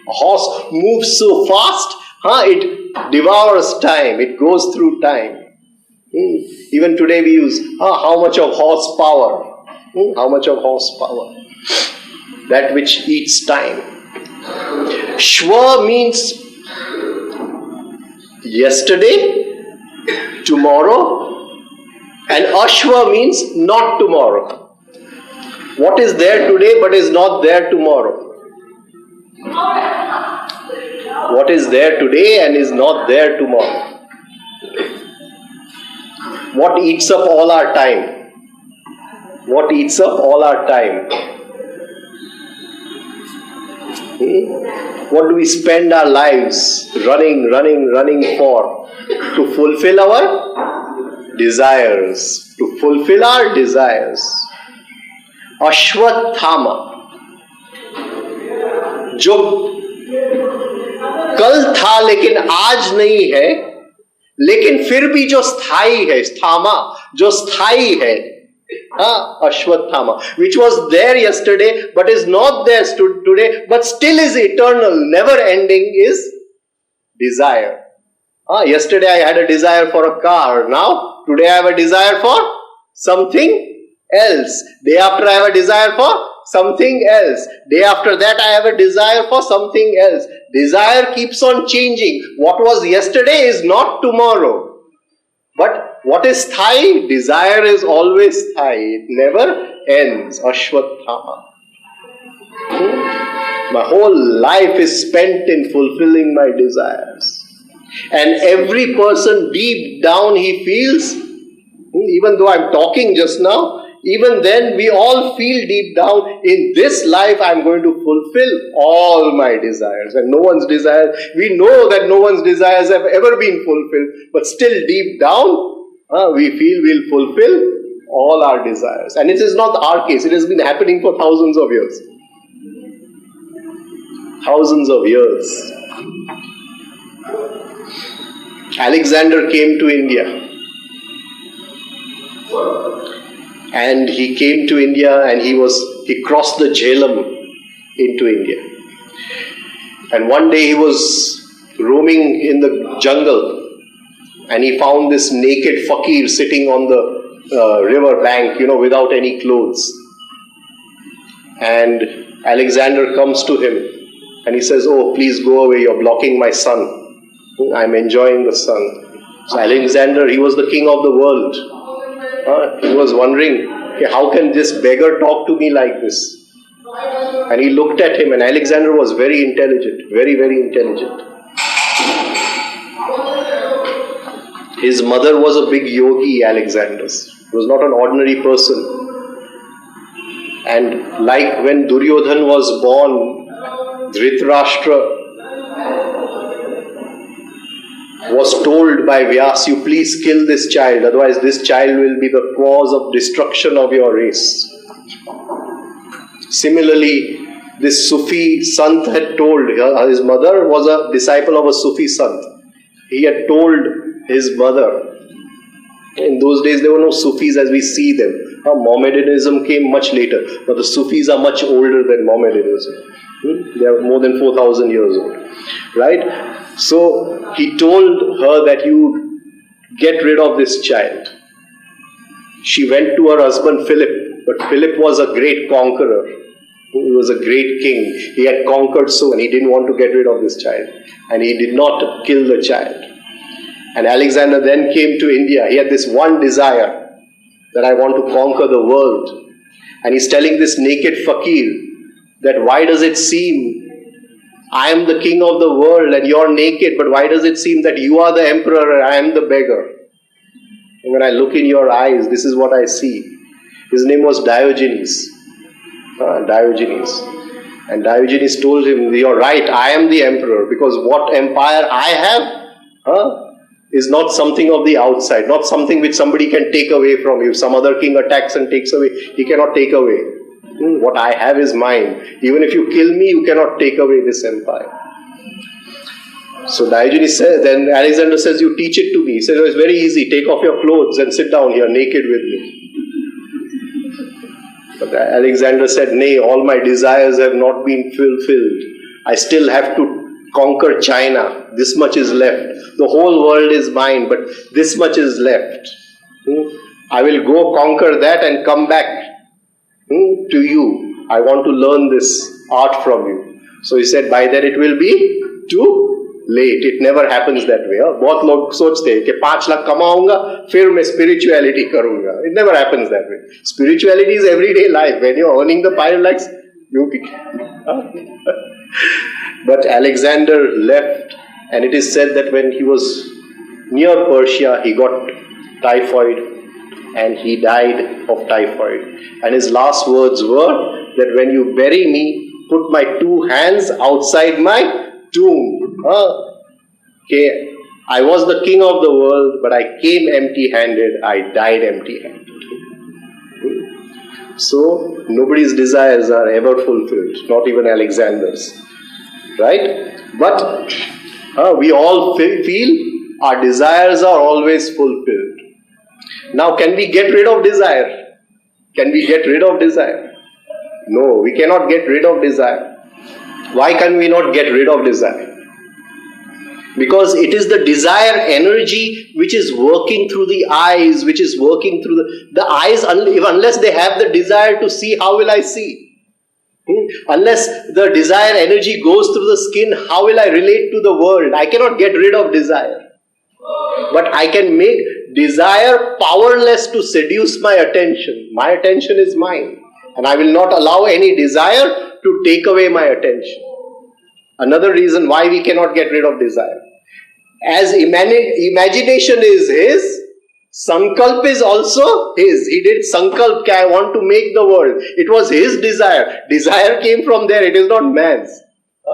A horse moves so fast, it devours time, it goes through time. Even today we use, how much of horsepower? How much of horsepower? That which eats time. Shwa means yesterday, tomorrow, and Ashwa means not tomorrow. What is there today but is not there tomorrow? What is there today and is not there tomorrow? What eats up all our time? What eats up all our time? What do we spend our lives running for? To fulfill our desires. To fulfill our desires. Ashwatthama जो कल था लेकिन आज नहीं है, लेकिन फिर भी जो स्थाई है, स्थामा जो स्थाई है, Ashwatthama, which was there yesterday but is not there today but still is eternal, never ending, is desire. Yesterday I had a desire for a car, now today I have a desire for something else. Day after I have a desire for something else. Day after that I have a desire for something else. Desire keeps on changing. What was yesterday is not tomorrow. But what is sthai? Desire is always sthai. It never ends. Ashwatthama. My whole life is spent in fulfilling my desires. And every person deep down he feels, even though I'm talking just now, even then we all feel deep down, in this life I'm going to fulfill all my desires. And no one's desires, we know that no one's desires have ever been fulfilled, but still deep down we feel we'll fulfill all our desires. And it is not our case, it has been happening for thousands of years. Thousands of years. Alexander came to India. And he came to India and he crossed the Jhelum into India. And one day he was roaming in the jungle and he found this naked fakir sitting on the river bank, without any clothes. And Alexander comes to him and he says, "Oh, please go away, you're blocking my sun. I'm enjoying the sun." So Alexander, he was the king of the world. He was wondering, how can this beggar talk to me like this? And he looked at him, and Alexander was very intelligent, very, very intelligent. His mother was a big yogi, Alexander's. He was not an ordinary person. And like when Duryodhana was born, Dhritarashtra was told by Vyas, "You please kill this child, otherwise this child will be the cause of destruction of your race." Similarly, this Sufi Sant had told, his mother was a disciple of a Sufi Sant. He had told his mother, in those days there were no Sufis as we see them. Mohammedanism came much later, but the Sufis are much older than Mohammedanism. They are more than 4,000 years old. Right? So he told her that you get rid of this child. She went to her husband Philip, but Philip was a great conqueror. He was a great king. He had conquered so, and he didn't want to get rid of this child. And he did not kill the child. And Alexander then came to India. He had this one desire, that I want to conquer the world. And he's telling this naked fakir that why does it seem I am the king of the world and you're naked, but why does it seem that you are the emperor and I am the beggar? And when I look in your eyes, this is what I see. His name was Diogenes. Diogenes. And Diogenes told him, "You're right, I am the emperor, because what empire I have is not something of the outside, not something which somebody can take away from you. Some other king attacks and takes away, he cannot take away. What I have is mine. Even if you kill me, you cannot take away this empire." So Diogenes says, then Alexander says, "You teach it to me." He says, "Oh, it's very easy, take off your clothes and sit down here naked with me." But Alexander said, "Nay, all my desires have not been fulfilled. I still have to conquer China. This much is left. The whole world is mine, but this much is left. I will go conquer that and come back to you. I want to learn this art from you." So he said, "By then it will be too late. It never happens that way. बहुत लोग सोचते हैं कि 5 लाख कमाऊंगा फिर मैं spirituality करूंगा. It never happens that way. Spirituality is everyday life. When you're earning the 5 lakhs, you But Alexander left, and it is said that when he was near Persia, he got typhoid and he died of typhoid. And his last words were that when you bury me, put my 2 hands outside my tomb. Okay, I was the king of the world, but I came empty-handed. I died empty-handed. So, nobody's desires are ever fulfilled, not even Alexander's. Right? But we all feel our desires are always fulfilled. Now, can we get rid of desire? Can we get rid of desire? No, we cannot get rid of desire. Why can we not get rid of desire? Because it is the desire energy which is working through the eyes, which is working through the eyes. Unless they have the desire to see, how will I see? Unless the desire energy goes through the skin, how will I relate to the world? I cannot get rid of desire. But I can make desire powerless to seduce my attention. My attention is mine. And I will not allow any desire to take away my attention. Another reason why we cannot get rid of desire. As imagination is his, sankalp is also his. He did sankalp, I want to make the world. It was his desire. Desire came from there, it is not man's.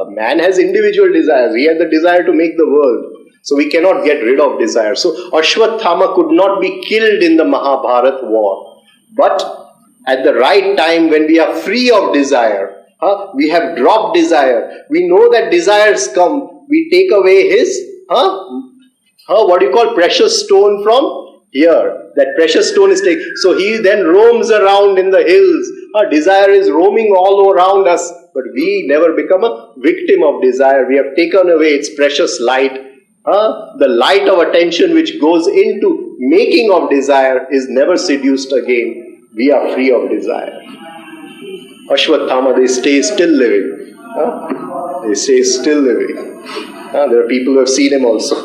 Man has individual desires. He had the desire to make the world. So we cannot get rid of desire. So Ashwatthama could not be killed in the Mahabharat war. But at the right time, when we are free of desire, we have dropped desire. We know that desires come. We take away his, what do you call, precious stone from here. That precious stone is taken. So he then roams around in the hills. Desire is roaming all around us. But we never become a victim of desire. We have taken away its precious light. The light of attention which goes into making of desire is never seduced again. We are free of desire. Ashwatthama, they stay still living. They stay still living. There are people who have seen him also.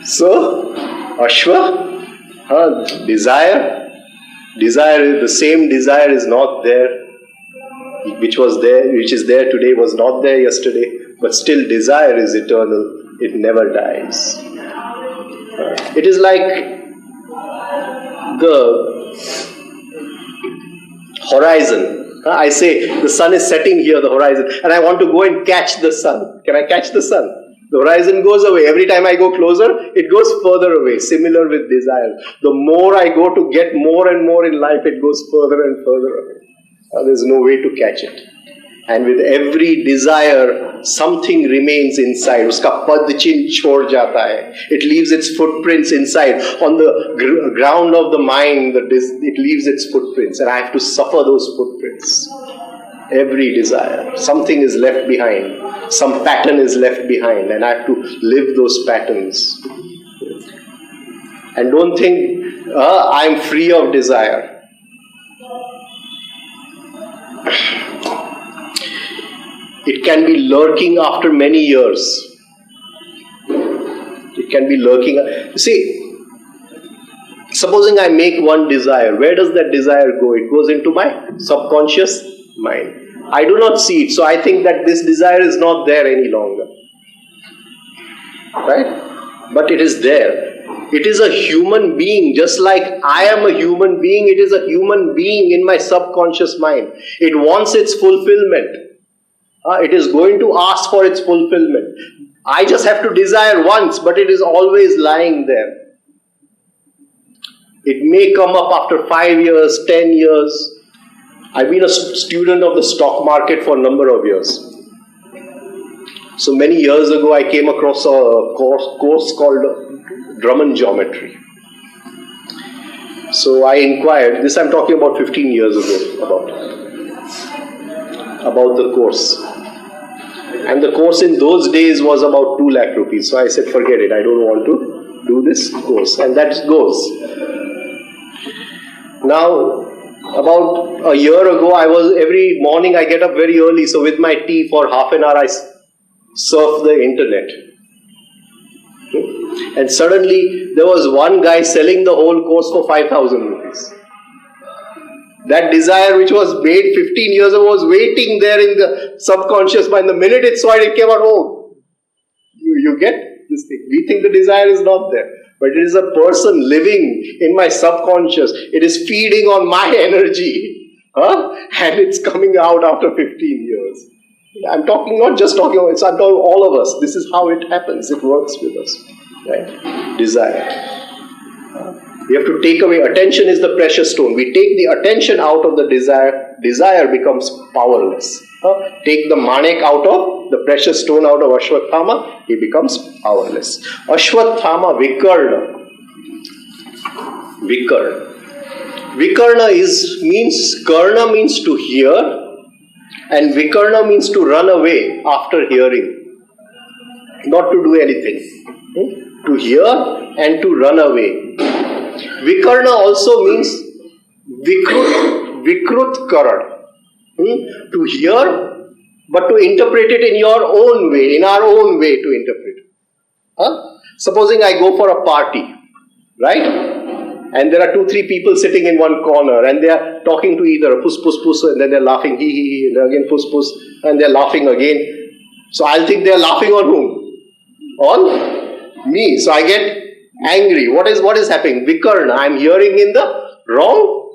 So, Ashwa, desire is the same desire is not there. Which is there today was not there yesterday, but still desire is eternal. It never dies. It is like the horizon. I say the sun is setting here, the horizon, and I want to go and catch the sun. Can I catch the sun? The horizon goes away. Every time I go closer, it goes further away. Similar with desire. The more I go to get more and more in life, it goes further and further away. There's no way to catch it. And with every desire, something remains inside. Uska pad chin chhod jata hai. It leaves its footprints inside. On the ground of the mind, it leaves its footprints. And I have to suffer those footprints. Every desire. Something is left behind. Some pattern is left behind. And I have to live those patterns. And don't think, I'm free of desire. It can be lurking after many years. It can be lurking. See, supposing I make one desire, where does that desire go? It goes into my subconscious mind. I do not see it, so I think that this desire is not there any longer. Right? But it is there. It is a human being, just like I am a human being, it is a human being in my subconscious mind. It wants its fulfillment. It is going to ask for its fulfillment. I just have to desire once, but it is always lying there. It may come up after 5 years, 10 years. I've been a student of the stock market for a number of years. So many years ago, I came across a course called Drummond Geometry. So I inquired, this I'm talking about 15 years ago, about the course. And the course in those days was about 2 lakh rupees. So I said, forget it, I don't want to do this course. And that goes. Now, About a year ago, every morning I get up very early, so with my tea for half an hour I surf the internet. And suddenly there was one guy selling the whole course for 5,000 rupees. That desire which was made 15 years ago was waiting there in the subconscious mind. The minute it saw it, it came out, oh, you get this thing. We think the desire is not there. But it is a person living in my subconscious. It is feeding on my energy. And it's coming out after 15 years. I'm talking, not just talking, I'm talking all of us. This is how it happens. It works with us. Right? Desire. We have to take away. Attention is the precious stone. We take the attention out of the desire. Desire becomes powerless. Take the manik out of, the precious stone out of Ashwatthama, he becomes powerless. Ashwatthama Vikarna. Vikarna means, Karna means to hear, and Vikarna means to run away after hearing. Not to do anything. To hear and to run away. Vikarna also means Vikrut Karan. To hear, but to interpret it in your own way, in our own way to interpret it. Supposing I go for a party, right? And there are 2-3 people sitting in one corner and they are talking to each other, puss, puss, puss, and then they're laughing, hee, hee, hee, and again puss, puss, and they're laughing again. So I'll think they're laughing on whom? On me. So I get angry. What is happening? Vikarna. I'm hearing in the wrong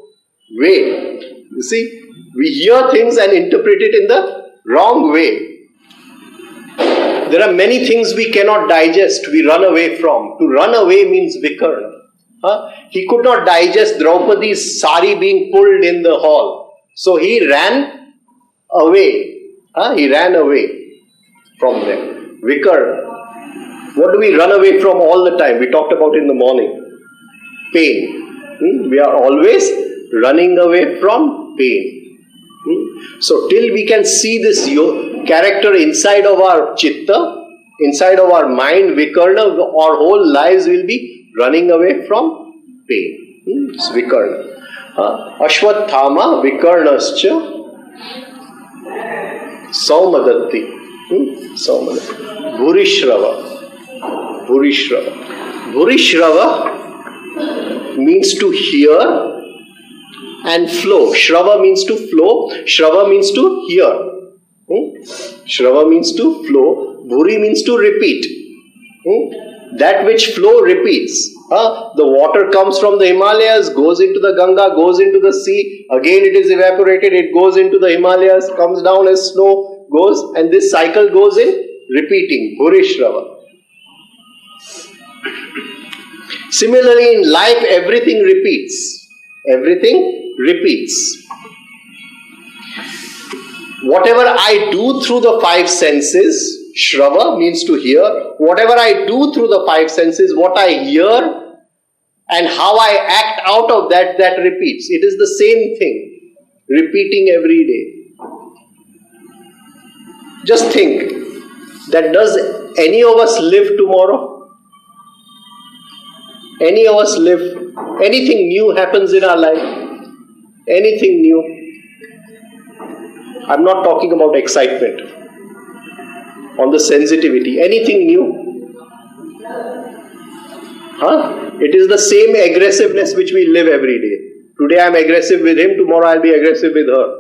way. You see, we hear things and interpret it in the wrong way. There are many things we cannot digest, we run away from. To run away means Vikarna. He could not digest Draupadi's sari being pulled in the hall. So he ran away. He ran away from them. Vikarna. What do we run away from all the time? We talked about in the morning. Pain. We are always running away from pain. So till we can see this character inside of our chitta, inside of our mind, Vikarna, our whole lives will be running away from pain. It's Vikarna. Ashwatthama Vikarnascha Saumadatti. Bhurishrava. Bhurishrava means to hear and flow. Shrava means to flow. Shrava means to hear. Shrava means to flow. Bhuri means to repeat. That which flow repeats. The water comes from the Himalayas, goes into the Ganga, goes into the sea. Again it is evaporated, it goes into the Himalayas, comes down as snow, goes, and this cycle goes in repeating. Bhurishrava. Similarly, in life, everything repeats. Everything repeats. Whatever I do through the 5 senses, Shrava means to hear. Whatever I do through the 5 senses, what I hear and how I act out of that repeats. It is the same thing, repeating every day. Just think, that does any of us live tomorrow? Any of us live? Anything new happens in our life? Anything new? I'm not talking about excitement. On the sensitivity. Anything new? It is the same aggressiveness which we live every day. Today I am aggressive with him, tomorrow I will be aggressive with her.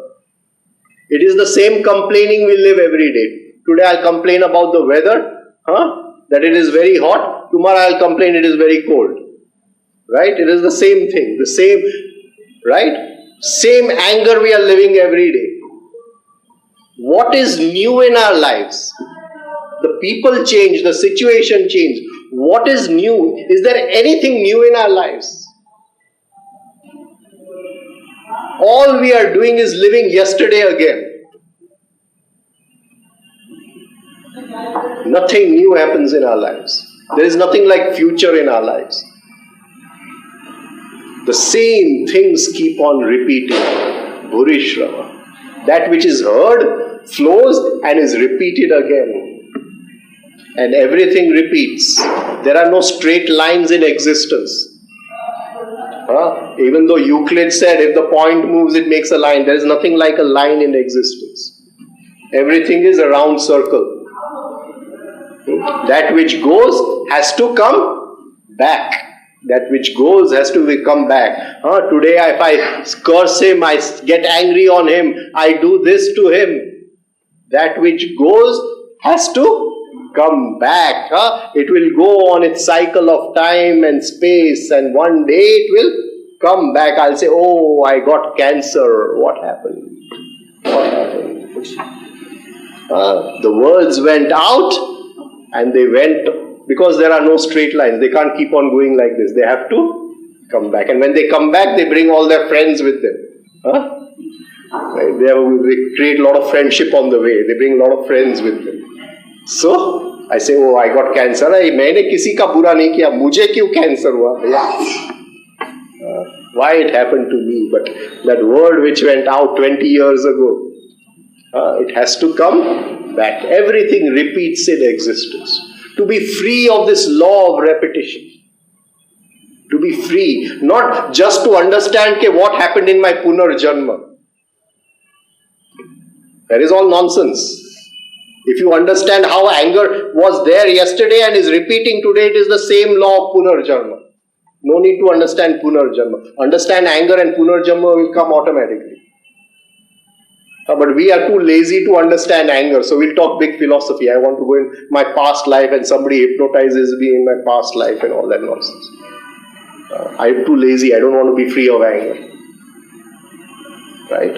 It is the same complaining we live every day. Today I will complain about the weather, that it is very hot. Tomorrow I will complain it is very cold. Right? It is the same thing. The same, right? Same anger we are living every day. What is new in our lives? The people change, the situation change. What is new? Is there anything new in our lives? All we are doing is living yesterday again. Nothing new happens in our lives. There is nothing like future in our lives. The same things keep on repeating. Bhurishrava. That which is heard flows and is repeated again. And everything repeats. There are no straight lines in existence. Even though Euclid said if the point moves, it makes a line. There is nothing like a line in existence. Everything is a round circle. That which goes has to come back. That which goes has to come back. Today if I curse him, I get angry on him, I do this to him. That which goes has to come back. It will go on its cycle of time and space, and one day it will come back. I'll say, oh, I got cancer. What happened? What happened? The words went out, and they went, because there are no straight lines. They can't keep on going like this. They have to come back. And when they come back, they bring all their friends with them. Right? They create a lot of friendship on the way. They bring a lot of friends with them. So, I say, oh, I got cancer. मैंने किसी का बुरा नहीं किया. मुझे क्यों cancer हुआ? Why it happened to me? But that word which went out 20 years ago, it has to come back. Everything repeats in existence. To be free of this law of repetition. To be free. Not just to understand what happened in my Punarjanma. That is all nonsense. If you understand how anger was there yesterday and is repeating today, it is the same law of Punarjanma. No need to understand Punarjanma. Understand anger and Punarjanma will come automatically. But we are too lazy to understand anger, so we'll talk big philosophy. I want to go in my past life and somebody hypnotizes me in my past life and all that nonsense. I'm too lazy, I don't want to be free of anger. Right?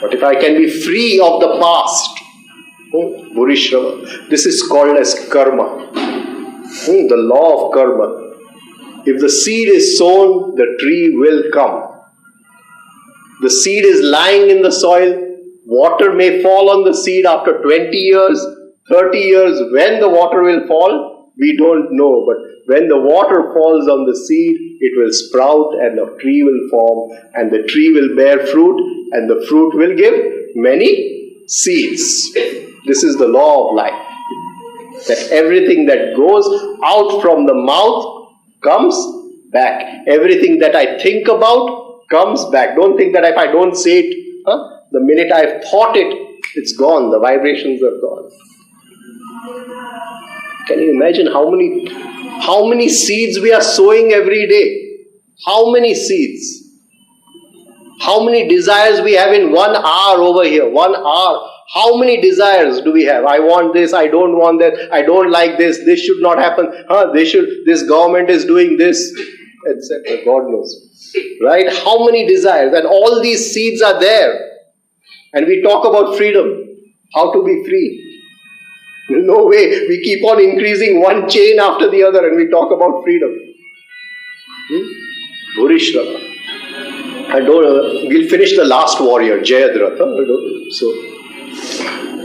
But if I can be free of the past, Burishrava, this is called as karma. The law of karma. If the seed is sown, the tree will come. The seed is lying in the soil. Water may fall on the seed after 20 years, 30 years. When the water will fall, we don't know. But when the water falls on the seed, it will sprout and a tree will form. And the tree will bear fruit, and the fruit will give many seeds. This is the law of life. That everything that goes out from the mouth comes back. Everything that I think about comes back. Don't think that if I don't say it, the minute I've thought it, it's gone. The vibrations are gone. Can you imagine how many seeds we are sowing every day? How many seeds? How many desires we have in 1 hour over here? 1 hour. How many desires do we have? I want this, I don't want that, I don't like this should not happen, this government is doing this, etc. God knows. Right? How many desires? And all these seeds are there. And we talk about freedom. How to be free. No way. We keep on increasing one chain after the other and we talk about freedom. Burishrava. We'll finish the last warrior, Jayadratha. So,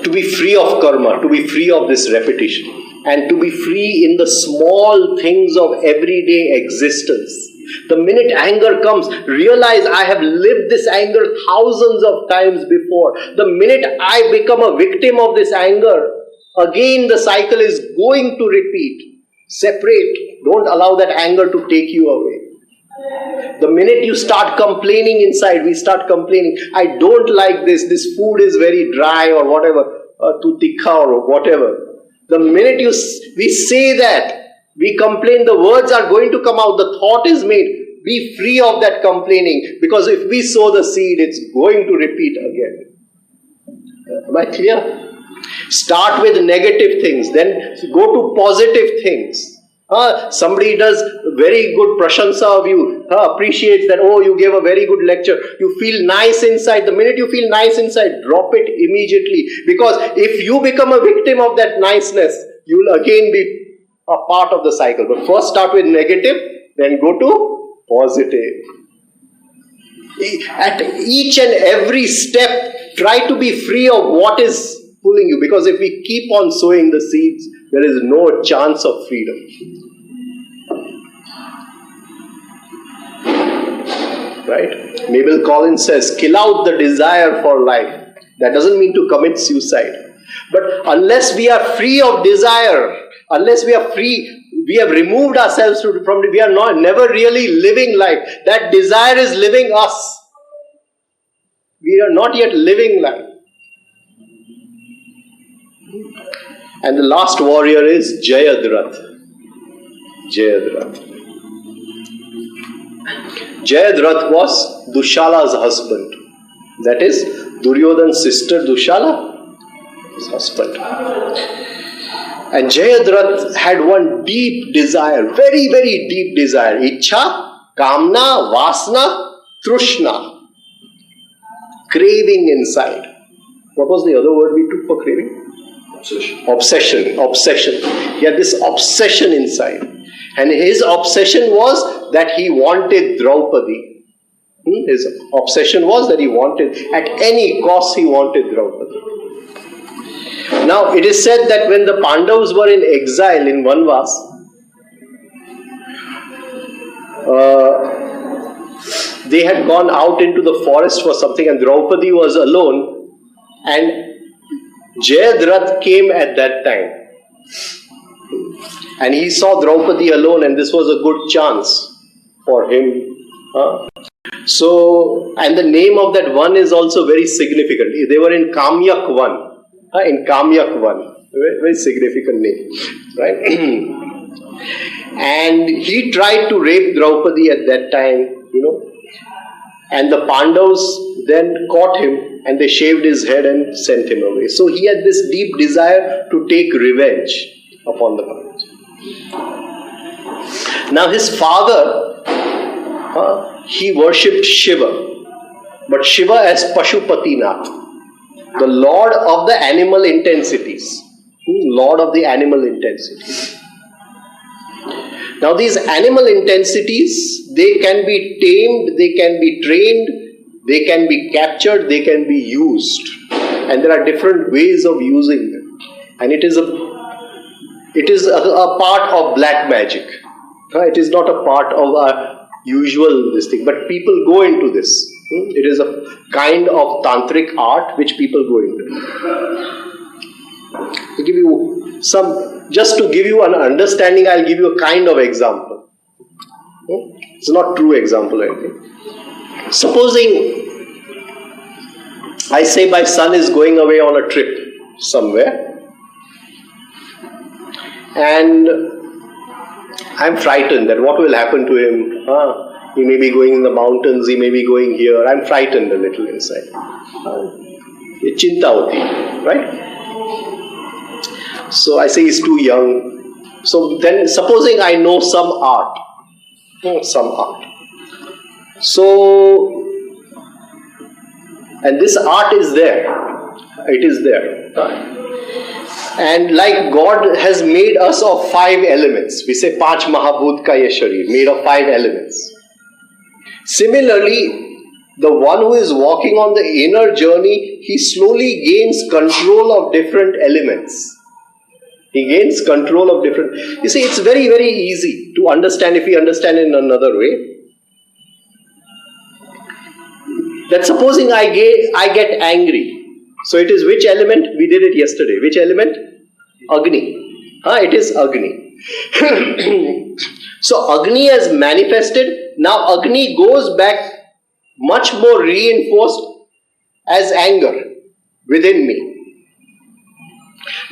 to be free of karma, to be free of this repetition, and to be free in the small things of everyday existence. The minute anger comes, realize I have lived this anger thousands of times before. The minute I become a victim of this anger, again the cycle is going to repeat. Separate. Don't allow that anger to take you away. The minute you start complaining inside, we start complaining, I don't like this food is very dry or whatever, too tikha or whatever. The minute we say that, we complain, the words are going to come out, the thought is made. Be free of that complaining, because if we sow the seed, it's going to repeat again. Am I clear? Start with negative things, then go to positive things. Somebody does very good prashansa of you, appreciates that, oh, you gave a very good lecture, you feel nice inside. The minute you feel nice inside, drop it immediately, because if you become a victim of that niceness, you will again be a part of the cycle. But first start with negative, then go to positive. At each and every step, try to be free of what is pulling you, because if we keep on sowing the seeds, there is no chance of freedom. Right? Mabel Collins says, kill out the desire for life. That doesn't mean to commit suicide. But unless we are free of desire, unless we are free, we have removed ourselves from, we are not never really living life. That desire is living us. We are not yet living life. And the last warrior is Jayadratha. Jayadratha. Jayadratha was Dushala's husband. That is Duryodhana's sister Dushala, his husband. And Jayadratha had one deep desire, very, very deep desire. Ichha, Kamna, Vasna, Trushna. Craving inside. What was the other word we took for craving? Obsession. He had this obsession inside. And his obsession was that he wanted Draupadi. His obsession was that he wanted, at any cost he wanted Draupadi. Now it is said that when the Pandavas were in exile in Vanvas, they had gone out into the forest for something and Draupadi was alone, and Jayadratha came at that time. And he saw Draupadi alone, and this was a good chance for him. So, and the name of that one is also very significant. They were in Kamyak one. In Kamyak one. Very, very significant name. Right? And he tried to rape Draupadi at that time, And the Pandavas then caught him and they shaved his head and sent him away. So he had this deep desire to take revenge upon the Pandavas. Now his father, he worshipped Shiva. But Shiva as Pashupatinath, the Lord of the animal intensities. Lord of the animal intensities. Now these animal intensities, they can be tamed, they can be trained, they can be captured, they can be used. And there are different ways of using them. And it is a part of black magic. It is not a part of our usual this thing. But people go into this. It is a kind of tantric art which people go into. To give you just to give you an understanding, I'll give you a kind of example. It's not true example or anything. Supposing I say my son is going away on a trip somewhere and I'm frightened that what will happen to him. He may be going in the mountains, he may be going here. I'm frightened a little inside. Chinta hoti, right? So I say he's too young. So then supposing I know some art. So, and this art is there. It is there. And like God has made us of 5 elements. We say Panch Mahabhut ka ye sharir, made of 5 elements. Similarly, the one who is walking on the inner journey, he slowly gains control of different elements. He gains control of different... You see, it's very, very easy to understand if we understand in another way. That supposing I get angry. So it is which element? We did it yesterday. Which element? Agni. It is Agni. So Agni has manifested. Now Agni goes back much more reinforced as anger within me.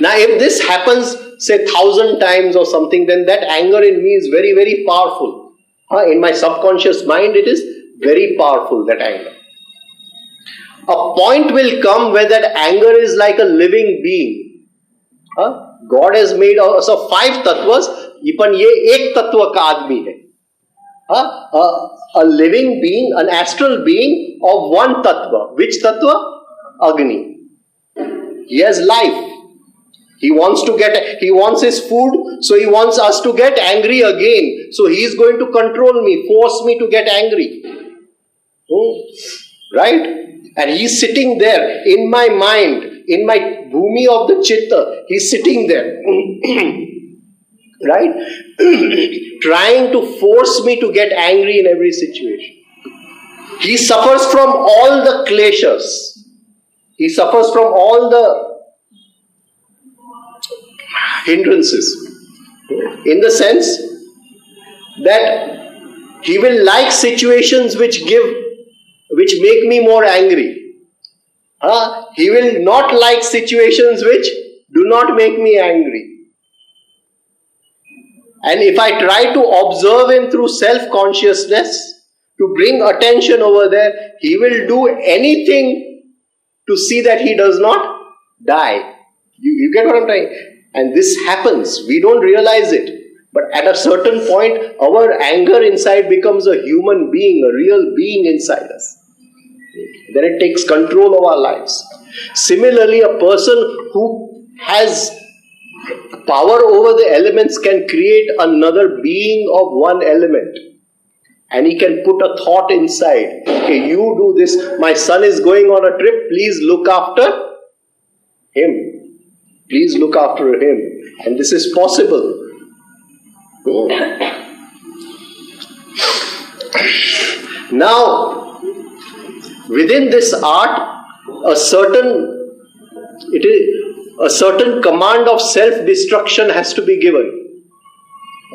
Now if this happens say 1,000 times or something, then that anger in me is very, very powerful. In my subconscious mind it is very powerful, that anger. A point will come where that anger is like a living being. God has made us of 5 tattvas, but ye ek tattva ka aadmi hai. A living being, an astral being of 1 tattva. Which tattva? Agni. He has life. He wants his food, so he wants us to get angry again. So he is going to control me, force me to get angry. Right? And he's sitting there in my mind, in my bhumi of the chitta. He's sitting there. Right? Trying to force me to get angry in every situation. He suffers from all the kleshas. He suffers from all the hindrances. In the sense that he will like situations which make me more angry. He will not like situations which do not make me angry. And if I try to observe him through self-consciousness, to bring attention over there, he will do anything to see that he does not die. You get what I'm trying? And this happens. We don't realize it. But at a certain point, our anger inside becomes a human being, a real being inside us. Then it takes control of our lives. Similarly, a person who has power over the elements can create another being of one element. And he can put a thought inside. Okay, you do this. My son is going on a trip. Please look after him. Please look after him. And this is possible. Now, within this art, a certain command of self-destruction has to be given.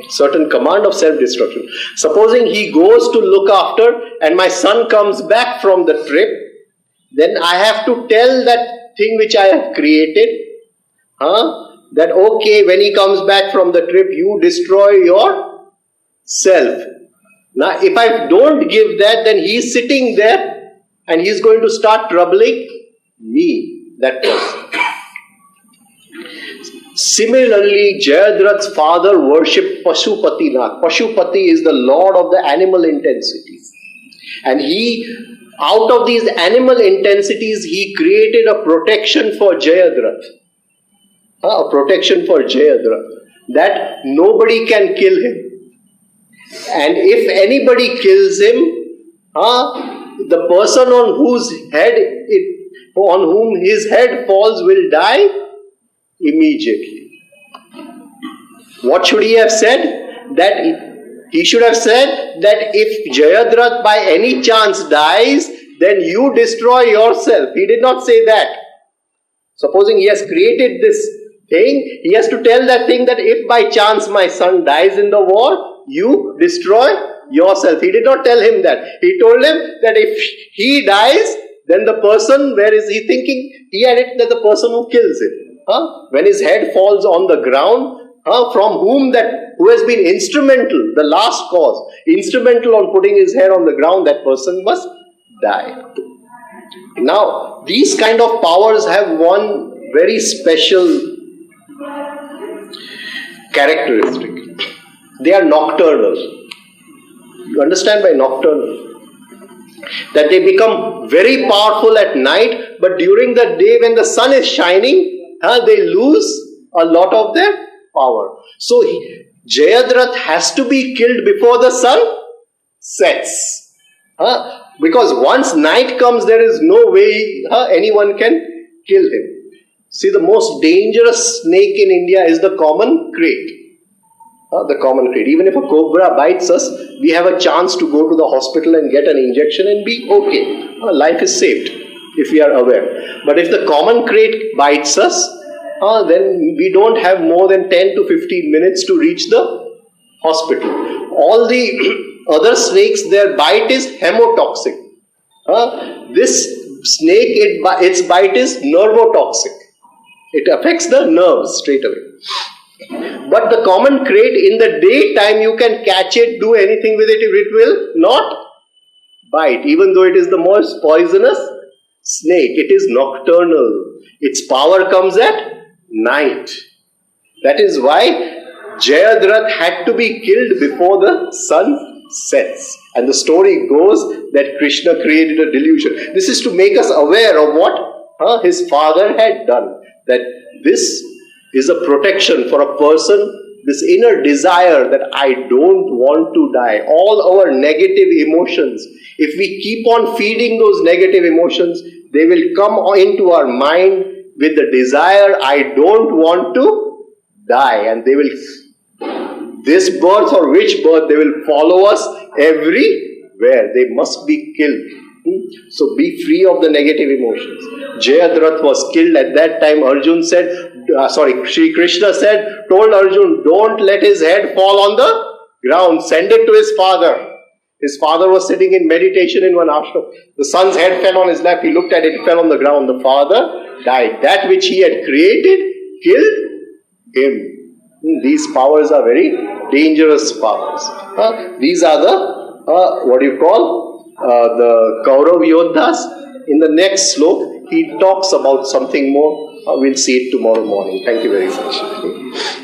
Certain command of self-destruction. Supposing he goes to look after and my son comes back from the trip, then I have to tell that thing which I have created, that okay, when he comes back from the trip, you destroy yourself. Now, if I don't give that, then he's sitting there and he's going to start troubling me, that person. Similarly, Jayadratha's father worshipped Pashupatinath. Pashupati is the lord of the animal intensities. And out of these animal intensities, he created a protection for Jayadratha. A protection for Jayadratha. That nobody can kill him. And if anybody kills him, the person on whom his head falls will die immediately. What should he have said? That he should have said that if Jayadratha by any chance dies, then you destroy yourself. He did not say that. Supposing he has created this thing, he has to tell that thing that if by chance my son dies in the war, you destroy yourself. He did not tell him that. He told him that if he dies, then the person, where is he thinking? He had it that the person who kills him. When his head falls on the ground, from who has been instrumental, the last cause, instrumental on putting his head on the ground, that person must die. Now, these kind of powers have one very special characteristic. They are nocturnal. You understand by nocturnal? That they become very powerful at night, but during the day when the sun is shining, they lose a lot of their power. So Jayadratha has to be killed before the sun sets. Because once night comes, there is no way anyone can kill him. See, the most dangerous snake in India is the common crate. The common crate. Even if a cobra bites us, we have a chance to go to the hospital and get an injection and be okay. Life is saved if we are aware. But if the common crate bites us, then we don't have more than 10 to 15 minutes to reach the hospital. All the other snakes, their bite is hemotoxic. This snake, its bite is nervotoxic. It affects the nerves straight away. But the common crate, in the daytime you can catch it, do anything with it, it will not bite, even though it is the most poisonous snake. It is nocturnal. Its power comes at night. That is why Jayadratha had to be killed before the sun sets. And the story goes that Krishna created a delusion. This is to make us aware of what his father had done. That this is a protection for a person, this inner desire that I don't want to die. All our negative emotions, if we keep on feeding those negative emotions, they will come into our mind with the desire, I don't want to die. And they will, this birth or which birth, they will follow us everywhere. They must be killed. So be free of the negative emotions. Jayadratha was killed at that time. Arjun said, Shri Krishna told Arjun, don't let his head fall on the ground. Send it to his father. His father was sitting in meditation in one ashram. The son's head fell on his lap. He looked at it, it fell on the ground. The father died. That which he had created killed him. These powers are very dangerous powers. These are the Kaurav Yodhas. In the next slok, he talks about something more. We'll see it tomorrow morning. Thank you very much.